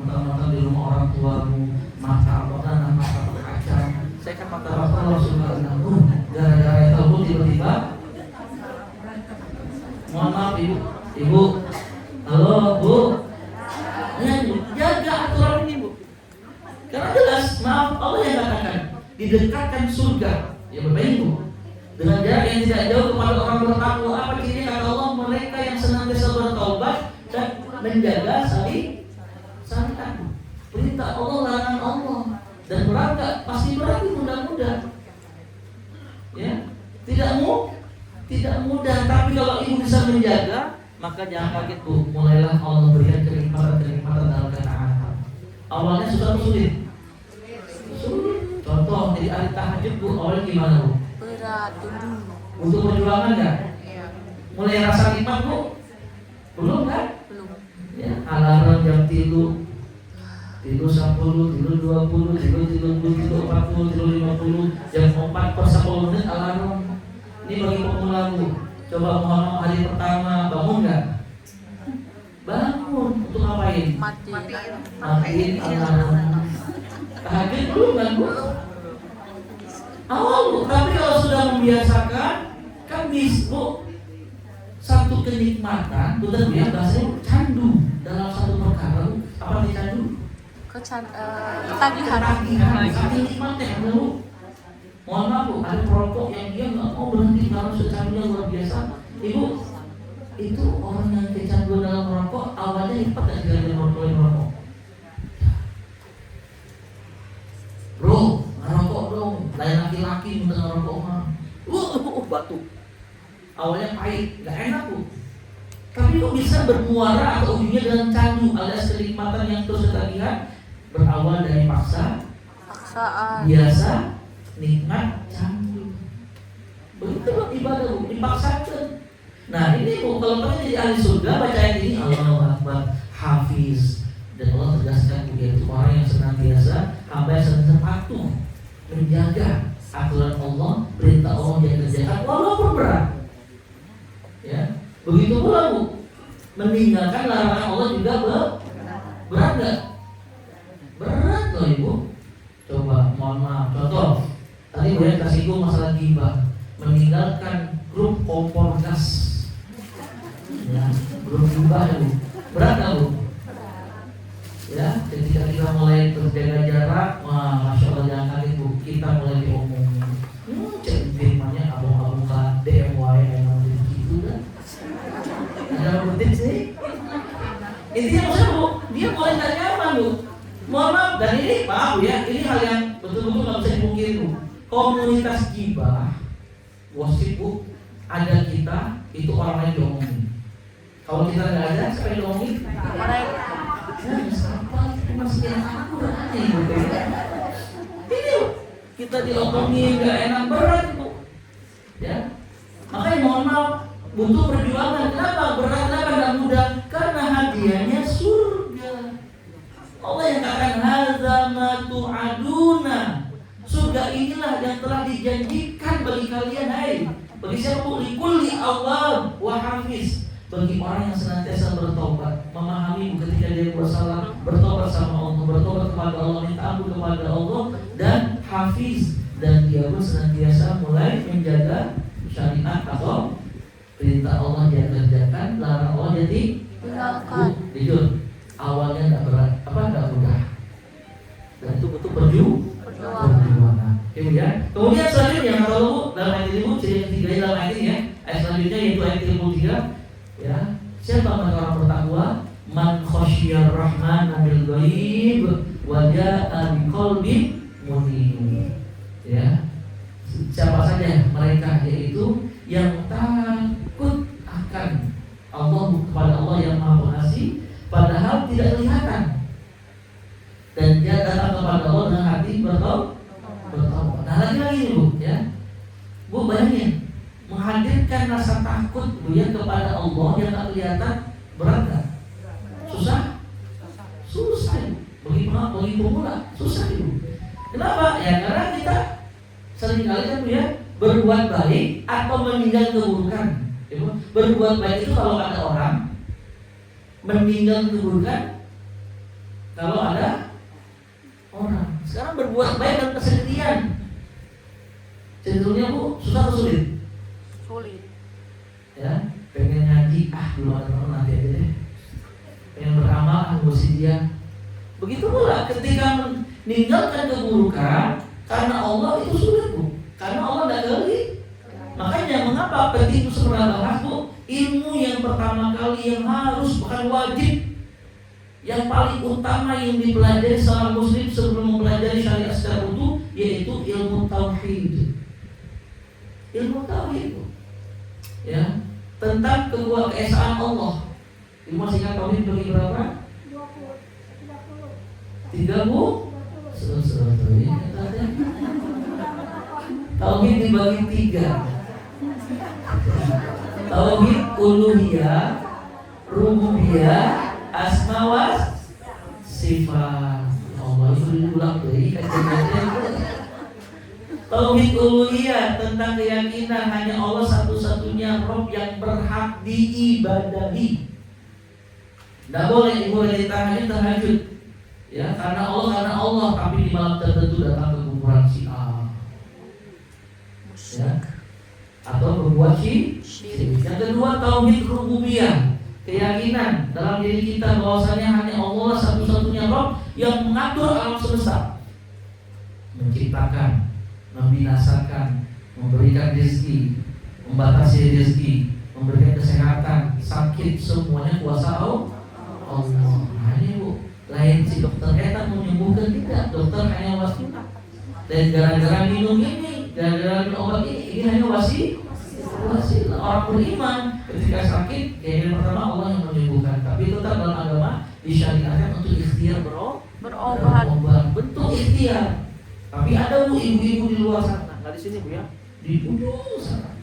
nonton di rumah orang tuamu, mata kacang. Saya kan mata Allah Subhanahu. Gara-gara itu tiba-tiba. Mohon maaf ibu. Halo Bu. Jaga aturan ini Bu. Karena jelas, maaf Allah yang katakan didekatkan surga. Ya Bapak Ibu, dengan jarak yang tidak jauh kepada orang bertakwa. Apa ciri kata Allah? Mereka yang senantiasa bertaubat dan menjaga syariat. Perintah Allah, larangan Allah, dan berangkat pasti berarti mudah-mudah. Ya, tidak mudah. Tapi kalau ibu bisa menjaga, maka jangan kaget Bu. Mulailah Allah berikan kenikmatan dalam ketaatan. Awalnya susah atau sulit? Contoh jadi ahli tahajud Bu, awalnya gimana Bu? Berat dulu. Untuk perjuangan nggak? Mulai rasa nikmat Bu? Belum kan? Belum. Ya, alarm jam 3, 10, 20, 30, 40, 50, jam 4 per 10 menit alarm. Ini bagi pemula Bu. Coba mohon hari pertama bangun nggak? Bangun untuk ngapain? Matiin alarm. Tahajud belum kan Bu? Awal Bu, tapi kalau sudah membiasakan kan bisa Bu. Satu kenikmatan, betul ya, bahasanya candu dalam satu perkara. Apa arti candu? Ketagihan. Saking nikmatnya Bu. Mohon maaf Bu, ada perokok yang dia nggak mau berhenti karena kecanduan luar biasa. Ibu, itu orang yang kecanduan dalam merokok awalnya lipat dan tidak merokok. Bro, ngerokok dong. Lain laki-laki minta ngerokok mah. Batuk. Awalnya pahit, nggak enak Bu. Tapi kok bisa bermuara atau ujungnya dengan candu alias kenikmatan yang terus ketagihan, berawal dari paksaan, biasa, nikmat, candu. Begitu loh ibadah Bu, dipaksakan. Nah ini Bu, kalau pengen jadi ahli surga, baca ayat ini, Allahu Akbar, Hafiz. Dan Allah tegaskan Bu, yaitu orang yang senantiasa hamba yang senantiasa patuh menjaga aturan Allah, perintah Allah yang dikerjakan walaupun berat. Ya, begitu pula Bu, meninggalkan larangan Allah juga berat nggak? Berat loh Ibu. Coba, mohon maaf. Contoh, tadi boleh kasih masalah ghibah, meninggalkan grup kompor gas. Ya, grup ghibah Bu, berat nggak Bu? Ya, ketika kita mulai berjaga jarak, wah, masya Allah jangan kaget Bu, kita mulai diomongin. Cek firmannya abang-abang DMY emang begitu kan? Ada rutin sih. Intinya maksudnya Bu, dia mulai nggak nyaman Bu. Mohon maaf, dan ini maaf Bu ya, ini hal yang betul-betul nggak bisa dipungkiri Bu. Komunitas ghibah, gosip Bu, ada kita itu orang lain diomongin. Kalau kita nggak ada, siapa yang diomongin? Ini kita diomongin nggak enak, berat Bu. Ya, makanya mohon maaf, butuh perjuangan. Kenapa? Allah yang katakan hadza ma tu'aduna. Surga inilah yang telah dijanjikan bagi kalian, hai. Bagi siapa? Likulli awwab wa hafiz. Bagi orang yang senantiasa bertobat, memahami ketika dia bersalah, bertobat sama Allah, bertobat kepada Allah, minta ampun kepada Allah, dan hafiz, dan dia pun senantiasa mulai menjaga syariat atau perintah Allah dia kerjakan, larang Allah dia tinggalkan. Jujur, awalnya nggak berat, nggak mudah, dan itu butuh perjuangan. Kemudian selanjutnya kalau dalam ayat ini ciri yang ketiga dalam ayat ini ya, ayat selanjutnya yaitu ayat 33. Ya, siapa orang bertakwa? Man khasyiyar rahman bil ghaib wa jaa biqalbin munib. Ya. Siapa saja mereka, yaitu yang takut akan Allah, kepada Allah yang Maha Pengasih, padahal tidak kelihatan, dan dia datang kepada Allah dengan hati bertaubat. Nah lagi Bu, ya Bu, bayangin menghadirkan rasa takut Bu ya kepada Allah yang tak kelihatan, berat gak? Susah bagi pemula, susah Bu. Kenapa? Ya karena kita seringkali kan Bu ya berbuat baik atau meninggal keburukan. Ya, Bu. Berbuat baik itu kalau ada orang, meninggal keburukan kalau ada orang. Sekarang berbuat baik dan kesendirian, cenderungnya Bu susah atau sulit? Sulit. Ya, pengen ngaji, belum ada teman, nanti aja deh. Pengen beramal, ngurusin dia. Begitu pula ketika meninggalkan keburukan karena Allah itu sulit Bu. Karena Allah tidak gali. Makanya mengapa penting itu pernah bahas Bu, ilmu yang pertama kali yang harus, bukan wajib, yang paling utama yang dipelajari seorang muslim sebelum mempelajari syariat secara utuh, yaitu ilmu tauhid. Ilmu tauhid Bu. Ya, tentang keesaan Allah. Ilmu masih ingat tauhid bagi berapa? 30. Tauhid dibagi 3. Tauhid uluhiyah, rububiyah, asma wa sifat. Allah itu diulang dari kajian. Tauhid uluhiyah tentang keyakinan hanya Allah satu-satunya Rabb yang berhak diibadahi. Tidak boleh dimulai tahajud, ya karena Allah, tapi di malam tertentu datang ke kuburan si A, ya, atau berbuat syirik. Yang kedua tauhid rububiyah, keyakinan dalam diri kita bahwasanya hanya Allah satu-satunya Rabb yang mengatur alam semesta, menciptakan, membinasakan, memberikan rezeki, membatasi rezeki, memberikan kesehatan, sakit, semuanya kuasa Allah. Nah ini Bu, lain si dokter kita menyembuhkan tidak, dokter hanya wasiat. Dan gara-gara minum ini, gara-gara minum obat ini hanya wasiat. Orang beriman ketika sakit, yang pertama Allah yang menyembuhkan, tapi tetap dalam agama disyariatkan untuk ikhtiar berobat. Bentuk ikhtiar. Tapi ada Bu ibu-ibu di luar sana, nggak di sini Bu ya, di ujung sana.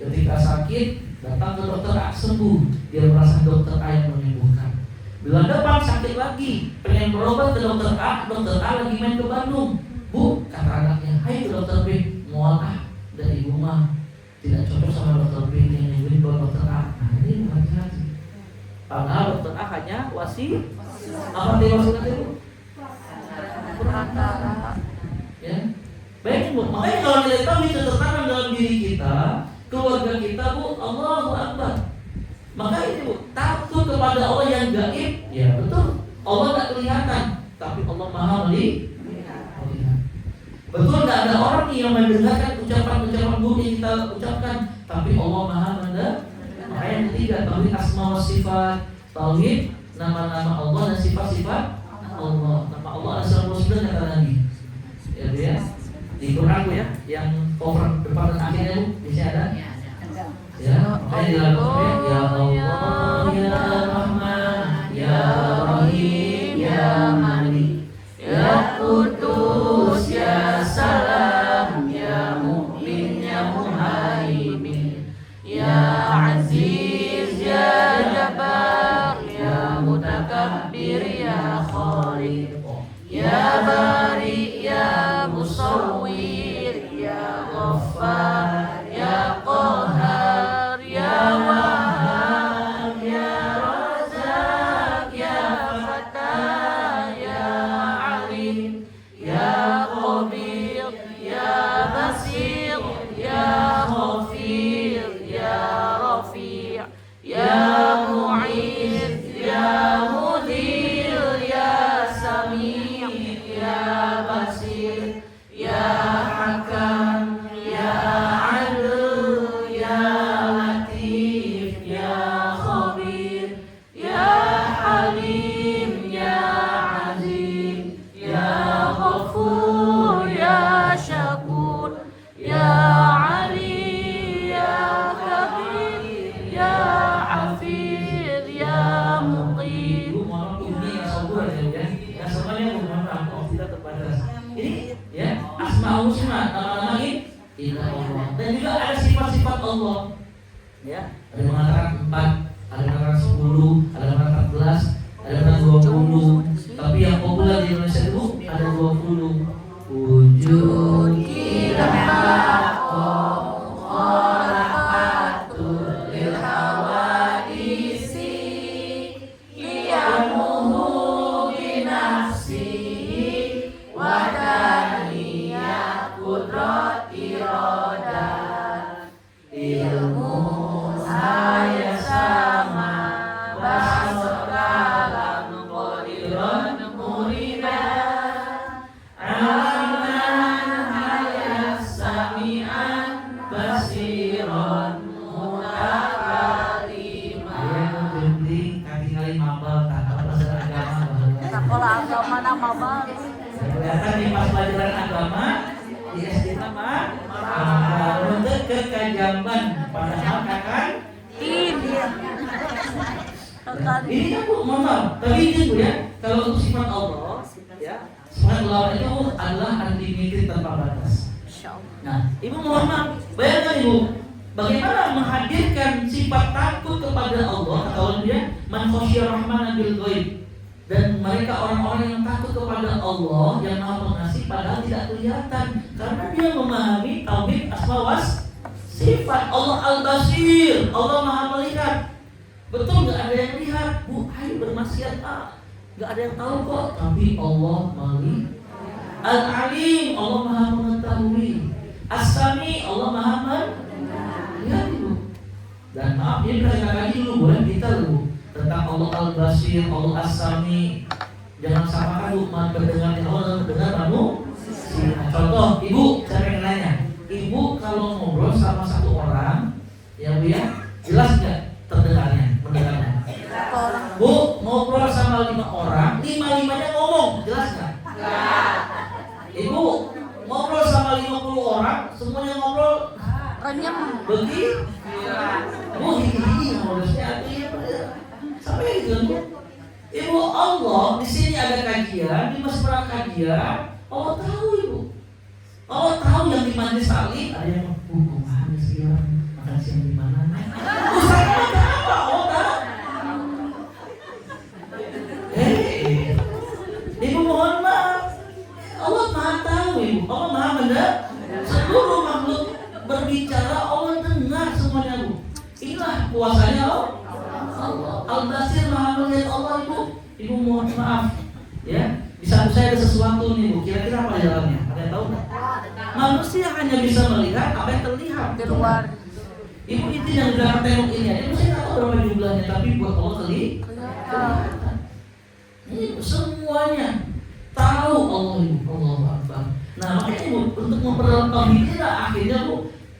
Ketika sakit datang ke dokter A sembuh, dia merasa dokter A yang menyembuhkan. Bulan depan sakit lagi, pengen berobat ke dokter A lagi main ke Bandung. Bu, kata anaknya, hai ke dokter B, mual dari rumah, tidak cocok sama dokter B yang nyembuhin ke dokter A. Nah ini bukan hati. Padahal dokter A hanya wasi. Apa dia wasiatnya Bu? Perantara. Ya, baik Bu. Makanya kalau nilai tauhid tertanam dalam diri kita, keluarga kita Bu, Allahu Akbar. Maka ini Bu, takut kepada Allah yang gaib. Ya betul, Allah tak kelihatan, tapi Allah Maha melihat. Betul, tidak ada orang yang mendengarkan ucapan-ucapan buruk yang kita ucapkan, tapi Allah Maha mendengar. Maka yang ketiga, tauhid asma wa sifat, tauhid nama-nama Allah dan sifat-sifat Allah. Nama Allah ada 99 kata Nabi. Ya Bu ya, di Quran Bu ya, yang cover depan dan akhirnya Bu, di sini ada. Ya, makanya di dalam Quran ya Allah, ya Rahman, ya Rahim, ya Malik, ya Qudus, ya Salam, ya Mu'min, ya Muhaimin, ya Aziz, ya Jabbar, ya Mutakabbir, ya Khaliq, ya Bari, ya Musawwir, ya Ghaffar, ya Qahhar, ya Wahhab, ya Razzaq, ya Fattah, ya Alim, ya Khabir, ya Basir, ya Ghafir, ya Rafi', ya Mu'id, ya Mudir, ya Sami', ya Basir, ya Hakam, ya Adl, ya Latif, ya Khabir, ya Halim, ya Azim, ya Ghafur, ya Syakur, ya Ali, ya Kabir, ya Hafir, ya Muqim. Ibu mohon ini yang sabar ya. Yang semuanya mohon maaf kalau tidak terbatas. Ini ya Asmaul Husna, nama-nama ini Inna Allah. Dan juga ada sifat-sifat Allah. Ya, ada yang mengatakan 4, ada yang mengatakan 10, ada yang mengatakan 14, ada yang mengatakan 20. Tapi yang populer di Indonesia itu ada 20. Wujud kita khalaqatul lil hawadisi qiyamuhu bi nafsihi wa daniyat qudrat iradat ilmu saya sama bahasa kalam qadiran muridan aliman hayat sami'an basiran mutakaliman. Yang penting kaki kali mabal tanpa pelajaran agama. Sekolah agama nama bang. Kelihatan di pas pelajaran agama di SD nama untuk kekajaman padahal akan Ini. ini kan Bu, mohon maaf, tapi ini Bu ya, kalau untuk sifat Allah ya, sifat Allah itu adalah unlimited tanpa batas. Nah, Ibu mohon maaf, bayangkan Ibu, bagaimana menghadirkan sifat takut kepada Allah, kalau dia man khasyiyar rahmana bil ghaib. Dan mereka orang-orang yang takut kepada Allah yang Maha Pengasih padahal tidak kelihatan karena dia memahami tauhid asma was sifat. Allah Al-Basir, Allah Maha Melihat. Betul nggak ada yang lihat, Bu, ayo bermaksiat nggak ada yang tahu kok, tapi Allah melihat. Al-Alim, Allah Maha Mengetahui. As-Sami, Allah Maha Melihat Ibu. Dan maaf ini kita lagi dulu boleh kita dulu tentang Allah Al-Basir, Allah As-Sami. Jangan samakan Bu, mendengar Allah mendengar manusia. Contoh, Ibu, saya pengen nanya, Ibu kalau ngobrol sama satu orang, ya Bu ya, jelas nggak terdengarnya, mendengarnya? Bu, ngobrol sama 5 orang, 5-5-nya ngomong, jelas nggak? Ibu, ngobrol sama 50 orang, semuanya ngobrol Renyem. begitu? Bu, ini ngomongnya sampai gitu Bu. Ibu, Allah di sini ada kajian, di masyarakat kajian, Allah tahu Ibu. Allah tahu yang di majelis taklim ada yang kemana sih orang makan siang di mana? Ustaz apa? Allah tahu. Ibu mohon maaf. Allah Maha tahu Ibu. Allah Maha mendengar. Seluruh makhluk berbicara Allah dengar semuanya Bu. Inilah kuasanya Allah. Al-Basir Maha melihat Allah Ibu. Ibu mohon maaf ya. Di samping saya ada sesuatu nih Bu. Kira-kira apa jalannya? Ada yang tahu nggak? Manusia hanya bisa melihat apa yang terlihat Di luar. Ibu itu yang di belakang tembok ini aja, saya nggak tahu berapa jumlahnya, tapi buat Allah kelihatan. Ini semuanya tahu Allah Ibu, Allah Akbar. Nah makanya Ibu, untuk memperdalam tauhid akhirnya Bu,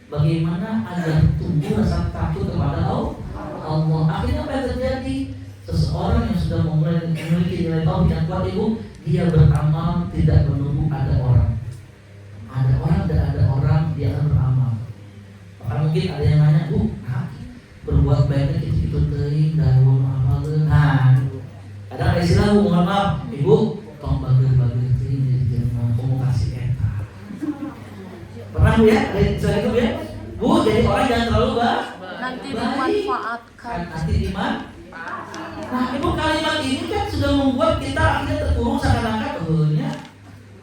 bagaimana agar tumbuh rasa takut kepada Allah. Akhirnya apa yang terjadi? Seseorang yang sudah memiliki nilai tauhid yang kuat Ibu, dia beramal tidak menunggu ada orang. Ada orang dan ada orang dia akan beramal. Bahkan mungkin ada yang nanya, Bu, berbuat baiknya itu teuing daun amalkeun. Nah, kadang ada istilah Bu, mohon maaf, Ibu, tong bager-bager teuing di jelema komunikasi eta. Pernah Bu ya? Ada istilah itu ya? Bu, jadi orang jangan terlalu Nanti dimanfaatkan. nanti dimanfaatkan. Nah, Ibu kalimat ini kan sudah membuat kita akhirnya terkurung seakan-akan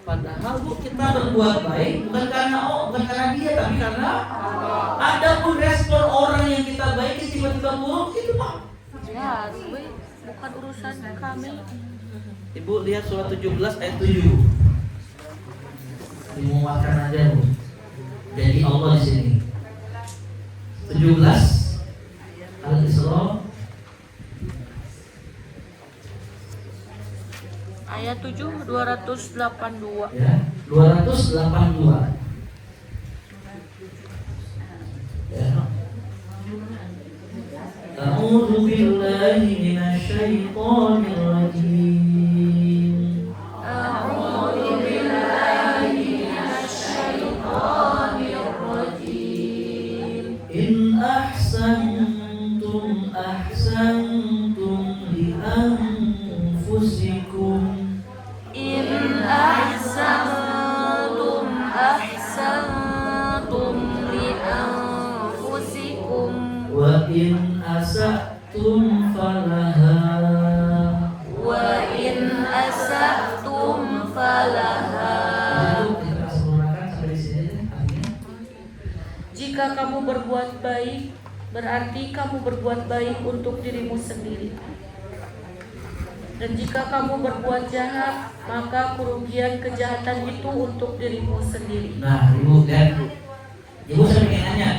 padahal Bu kita berbuat baik bukan karena dia, tapi karena ada pun respon orang yang kita baiki tiba-tiba buruk itu Pak. Ya, bukan urusan kami. Ibu lihat surat 17 ayat 7. Dimuatkan aja Bu. Jadi Allah di sini. 17 Al-Isra Ayat 7 282. ya, 282. Ya. A'udzu billahi minasyaitonir rajim. A'udzu billahi minasyaitonir rajim. In ahsantum li anfusikum. In ahsantum li anfusikum Wa in asa'tum falaha. wa in asa'tum falaha. Itu kita sempurnakan sampai di sini deh, artinya. Jika kamu berbuat baik, berarti kamu berbuat baik untuk dirimu sendiri. Dan jika kamu berbuat jahat, maka kerugian kejahatan itu untuk dirimu sendiri. Nah, Ibu dan Ibu saya ingin nanya,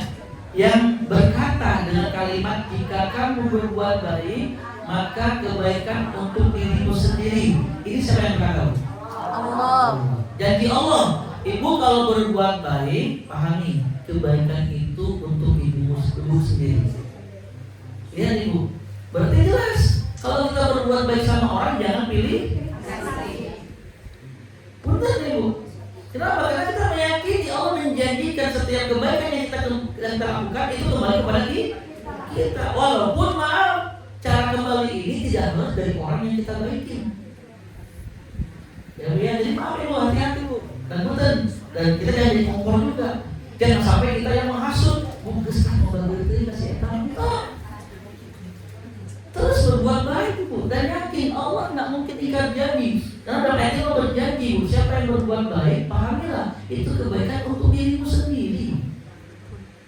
yang berkata dengan kalimat jika kamu berbuat baik, maka kebaikan untuk dirimu sendiri. Ini siapa yang berkata? Allah. Janji Allah. Ibu kalau berbuat baik, pahami kebaikan itu untuk ibu sendiri. Lihat Ibu, berarti jelas kalau kita berbuat baik sama orang jangan pilih. Benar Ibu. Kenapa? Karena kita meyakini Allah menjanjikan setiap kebaikan yang kita lakukan itu kembali kepada kita. Walaupun maaf, cara kembali ini tidak harus dari orang yang kita baikin. Ya, jadi maaf Ibu, hati-hati Bu. Dan kita jangan jadi kompor juga. Jangan sampai kita yang menghasut. Mungkin mau bantu kasih etang. Terus berbuat baik Bu, dan yakin Allah nggak mungkin ingkar janji. Karena dalam ayat ini Allah berjanji Bu, siapa yang berbuat baik, pahamilah itu kebaikan untuk dirimu sendiri.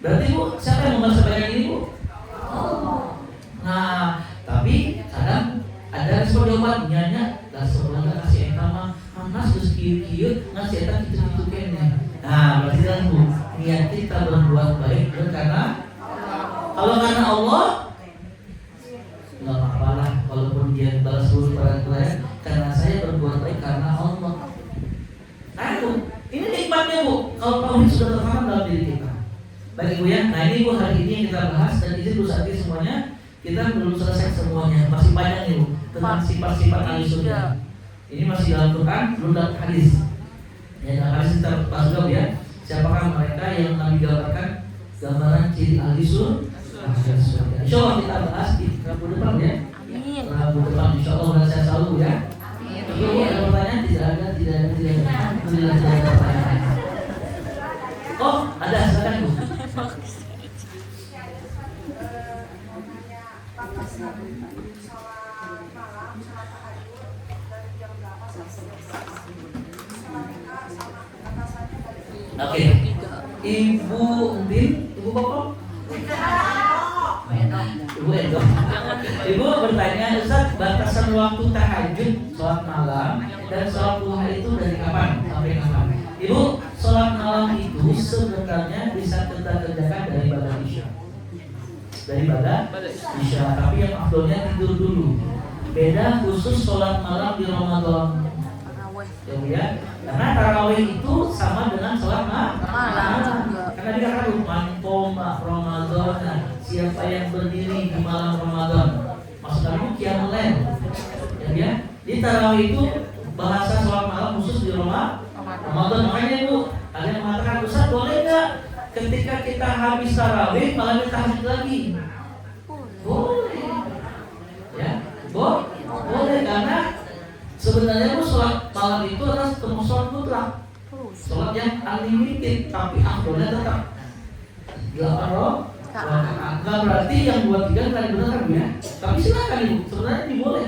Berarti Bu, siapa yang membalas kebaikan ini Bu? Allah. Nah, tapi kadang ada respon jawabannya, dan sebelumnya kasih etama, manas terus kieu ngasih etama gitu kene. Nah, berarti kan Bu, niat kita berbuat baik karena kalau karena Allah nggak apa-apalah walaupun dia balas buruk pada saya karena saya berbuat baik karena Allah. Nah Bu, ini nikmatnya Bu kalau tahu ini sudah tertanam dalam diri kita. Baik Ibu ya, nah ini Bu hari ini yang kita bahas dan izin Bu Sakti semuanya kita belum selesai semuanya, masih banyak nih Bu tentang sifat-sifat ahli surga. Ini masih dalam Quran, belum dalam hadis. Ya dalam hadis kita bahas juga ya, siapakah mereka yang Nabi gambarkan gambaran ciri ahli surga. Insya Allah kita bahas di Rabu depan ya. Amin. Rabu depan insya Allah dan saya selalu ya. Ibu ada pertanyaan? Tidak ada. Alhamdulillah tidak ada pertanyaan. Oh ada, silakan Bu. Oke. Ibu Udin, Ibu Bapak? Ibu Edo. Ibu bertanya, Ustaz, batasan waktu tahajud, sholat malam dan sholat duha itu dari kapan sampai kapan? Ibu, sholat malam itu sebenarnya bisa kita kerjakan dari ibadah isya. Dari ibadah isya, tapi yang afdolnya tidur dulu. Beda khusus sholat malam di Ramadan. Ya, karena tarawih itu sama dengan sholat malam. Karena dikatakan manqoma Ramadan, siapa yang berdiri di malam Ramadan, maksudnya qiyamul lail. Ya, di tarawih itu bahasa sholat malam khusus di Ramadan. Makanya Bu, ada yang mengatakan Ustaz boleh nggak ketika kita habis tarawih malam kita tahajud lagi? Boleh. Ya, boleh karena sebenarnya Bu sholat malam itu adalah termasuk sholat mutlak, sholat yang unlimited, tapi afdolnya tetap 8 Nggak berarti yang 23 kali benar ya. Tapi silakan ibu, sebenarnya ini boleh.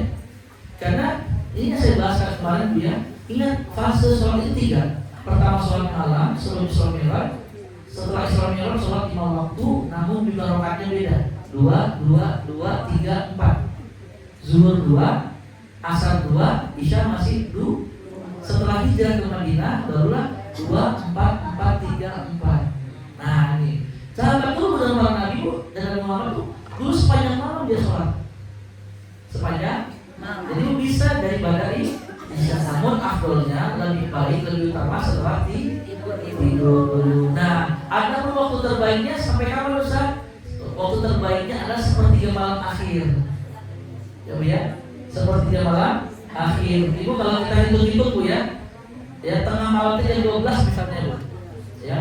Karena ini yang saya bahas kemarin ya. Ingat fase sholat itu 3. Pertama sholat malam sebelum Isra Mi'raj. Setelah Isra Mi'raj sholat 5 waktu, namun juga rakaatnya beda. 2, 2, 2, 3, 4. Zuhur 2, Asar 2, Isya masih 2. Setelah hijrah ke Madinah barulah 2, 4, 4, 3, 4. Nah ini sahabat dulu dalam malam Nabi bu, dan Muhammad tuh dulu sepanjang malam dia sholat. Sepanjang malam. Jadi bisa daripada ini bisa, namun afdolnya lebih baik, lebih utama setelah tidur dulu. Nah, ada pun waktu terbaiknya sampai kapan Ustaz? Waktu terbaiknya adalah sepertiga malam akhir. Ya Bu ya, sepertiga malam akhir. Ibu kalau kita hitung-hitung Bu ya, tengah malam itu jam 12 misalnya Bu. Ya,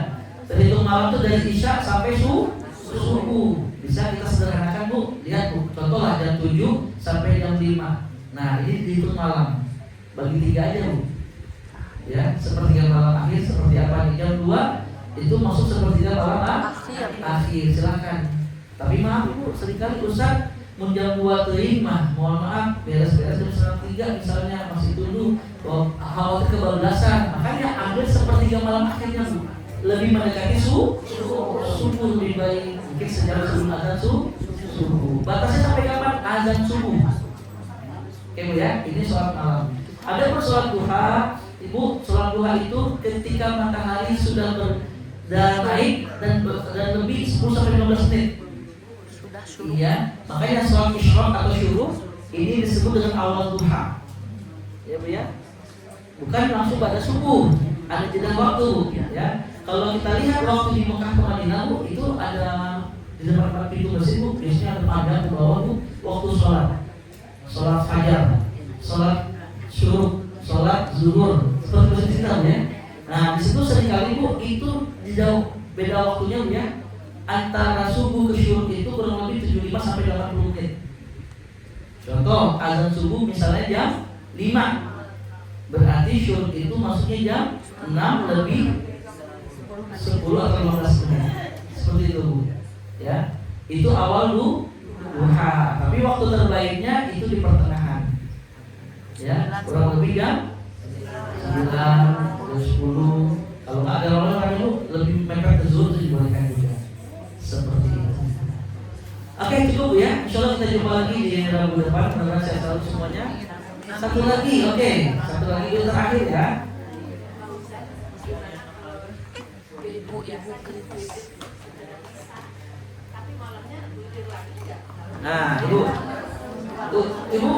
terhitung malam itu dari Isya sampai subuh. Bisa kita sederhanakan Bu. Lihat Bu, contohlah jam 7 sampai jam 5. Nah, ini dihitung malam. Bagi 3 aja Bu. Ya, sepertiga malam akhir seperti apa nih? Jam 2 itu masuk sepertiga malam akhir. Silakan. Tapi maaf Bu, seringkali Ustaz jam 2 terima, mohon maaf beres-beres jam setengah 3 misalnya masih tunggu khawatir kebablasan, makanya ambil sepertiga malam akhirnya Bu, lebih mendekati subuh lebih baik, mungkin sejam sebelum azan subuh. Batasnya sampai kapan? Azan subuh. Oke Bu ya, ini sholat malam. Ada pun sholat duha, Ibu, sholat duha itu ketika matahari sudah naik dan lebih 10-15 menit. Iya, makanya sholat isyraq atau syuruk ini disebut dengan awal duha. Ya Bu ya. Bukan langsung pada subuh, ada jeda waktu ya. Kalau kita lihat waktu di Mekah ke Madinah Bu, itu ada di depan pintu masjid Bu, biasanya ada panjang ke bawah Bu, waktu sholat fajar, sholat syuruk, sholat zuhur, seperti masjid kita ya. Nah, di situ seringkali Bu itu jauh beda waktunya Bu ya. Antara subuh ke syuruk itu kurang lebih 75 sampai 80 menit. Contoh, azan subuh misalnya jam 5. Berarti syuruk itu masuknya jam 6 lebih 10 atau 15 menit. Seperti itu Bu. Ya. Itu awal duha. Tapi waktu terbaiknya itu di pertengahan. Ya, kurang lebih jam 9, jam 10. Kalau nggak ada orang itu lebih mepet ke zuhur itu dibolehkan juga. Seperti itu. Oke, cukup ya. Insya Allah kita jumpa lagi di Rabu depan. Mudah-mudahan sehat selalu semuanya. Satu lagi, oke. Satu lagi itu terakhir ya. Ibu kritis. Nah, Ibu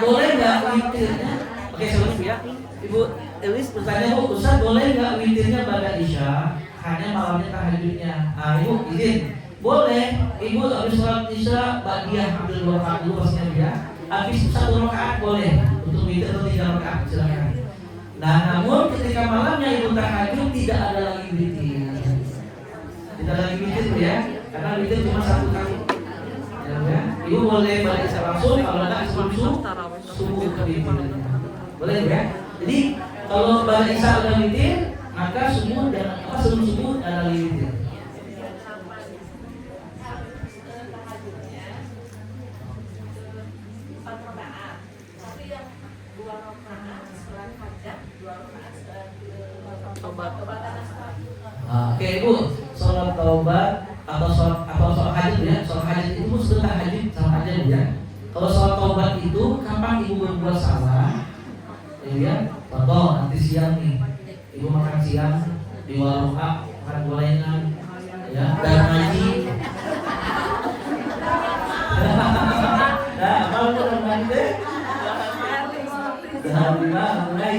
boleh nggak witirnya? Oke, sebelum ya. Ibu Elis bertanya Bu, Ustaz boleh nggak witirnya pada Isya? Hanya malamnya tahajudnya. Nah, Ibu izin. Boleh. Ibu habis sholat Isya ba'diyah ambil 2 rakaat dulu pastinya ya. Habis 1 rakaat boleh untuk witir atau 3 rakaat silakan. Nah, namun ketika malamnya Ibu tahajud tidak ada lagi witir. Tidak lagi witir ya. Karena witir cuma 1 kali. Ya. Ibu boleh balik Isya langsung, kalau enggak sebelum subuh ke witir. Boleh ya. Jadi kalau balik Isya udah witir, maka subuh dan sebelum subuh ada lagi witir. Oke Ibu, sholat taubat atau sholat hajat ya. Sholat hajat itu sebentar hajat sama aja Bu ya. Kalau sholat taubat itu kapan Ibu berbuat salah? Ya, contoh nanti siang nih. Ibu makan siang di warung A, makan gorengan, ya, dan ngaji. Nah, kalau udah ngaji, mulai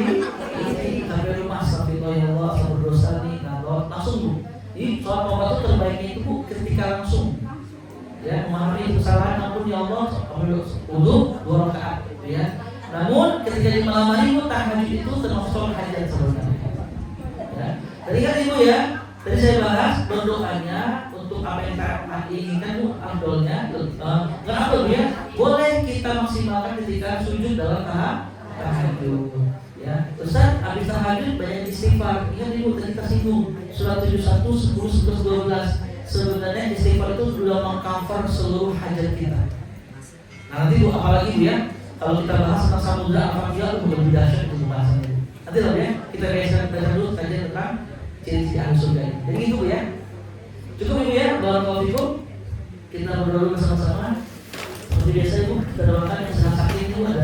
sampai rumah sampai ya Allah, saya berdosa nih, langsung Bu. Ini soal taubat itu terbaiknya itu Bu ketika langsung, ya, memahami kesalahan ampun ya Allah, untuk 2 rakaat, ya. Namun ketika di malam hari Bu tahajud itu termasuk sholat hajat sebenarnya. Tadi kan Ibu ya, tadi saya bahas berdoanya untuk apa yang kita inginkan Bu, afdolnya, kenapa Bu ya? Boleh kita maksimalkan ketika sujud dalam tahajud. Ya, Ustaz, habis tahajud banyak istighfar. Ingat Ibu tadi kita singgung surat 71, 10, 11, 12. sebenarnya istighfar itu sudah mengcover seluruh hajat kita. Nah nanti Bu, apalagi Bu ya, kalau kita bahas tentang samudra Al-Fatihah itu lebih dahsyat untuk pembahasannya Bu. Nanti loh ya, kita baca dulu kajian tentang ciri-ciri ahli surga ini. Jadi itu Bu ya. Cukup Ibu ya, barakallahu fikum. Kita berdoa bersama-sama. Seperti biasa Ibu, kita doakan yang sedang sakit itu ada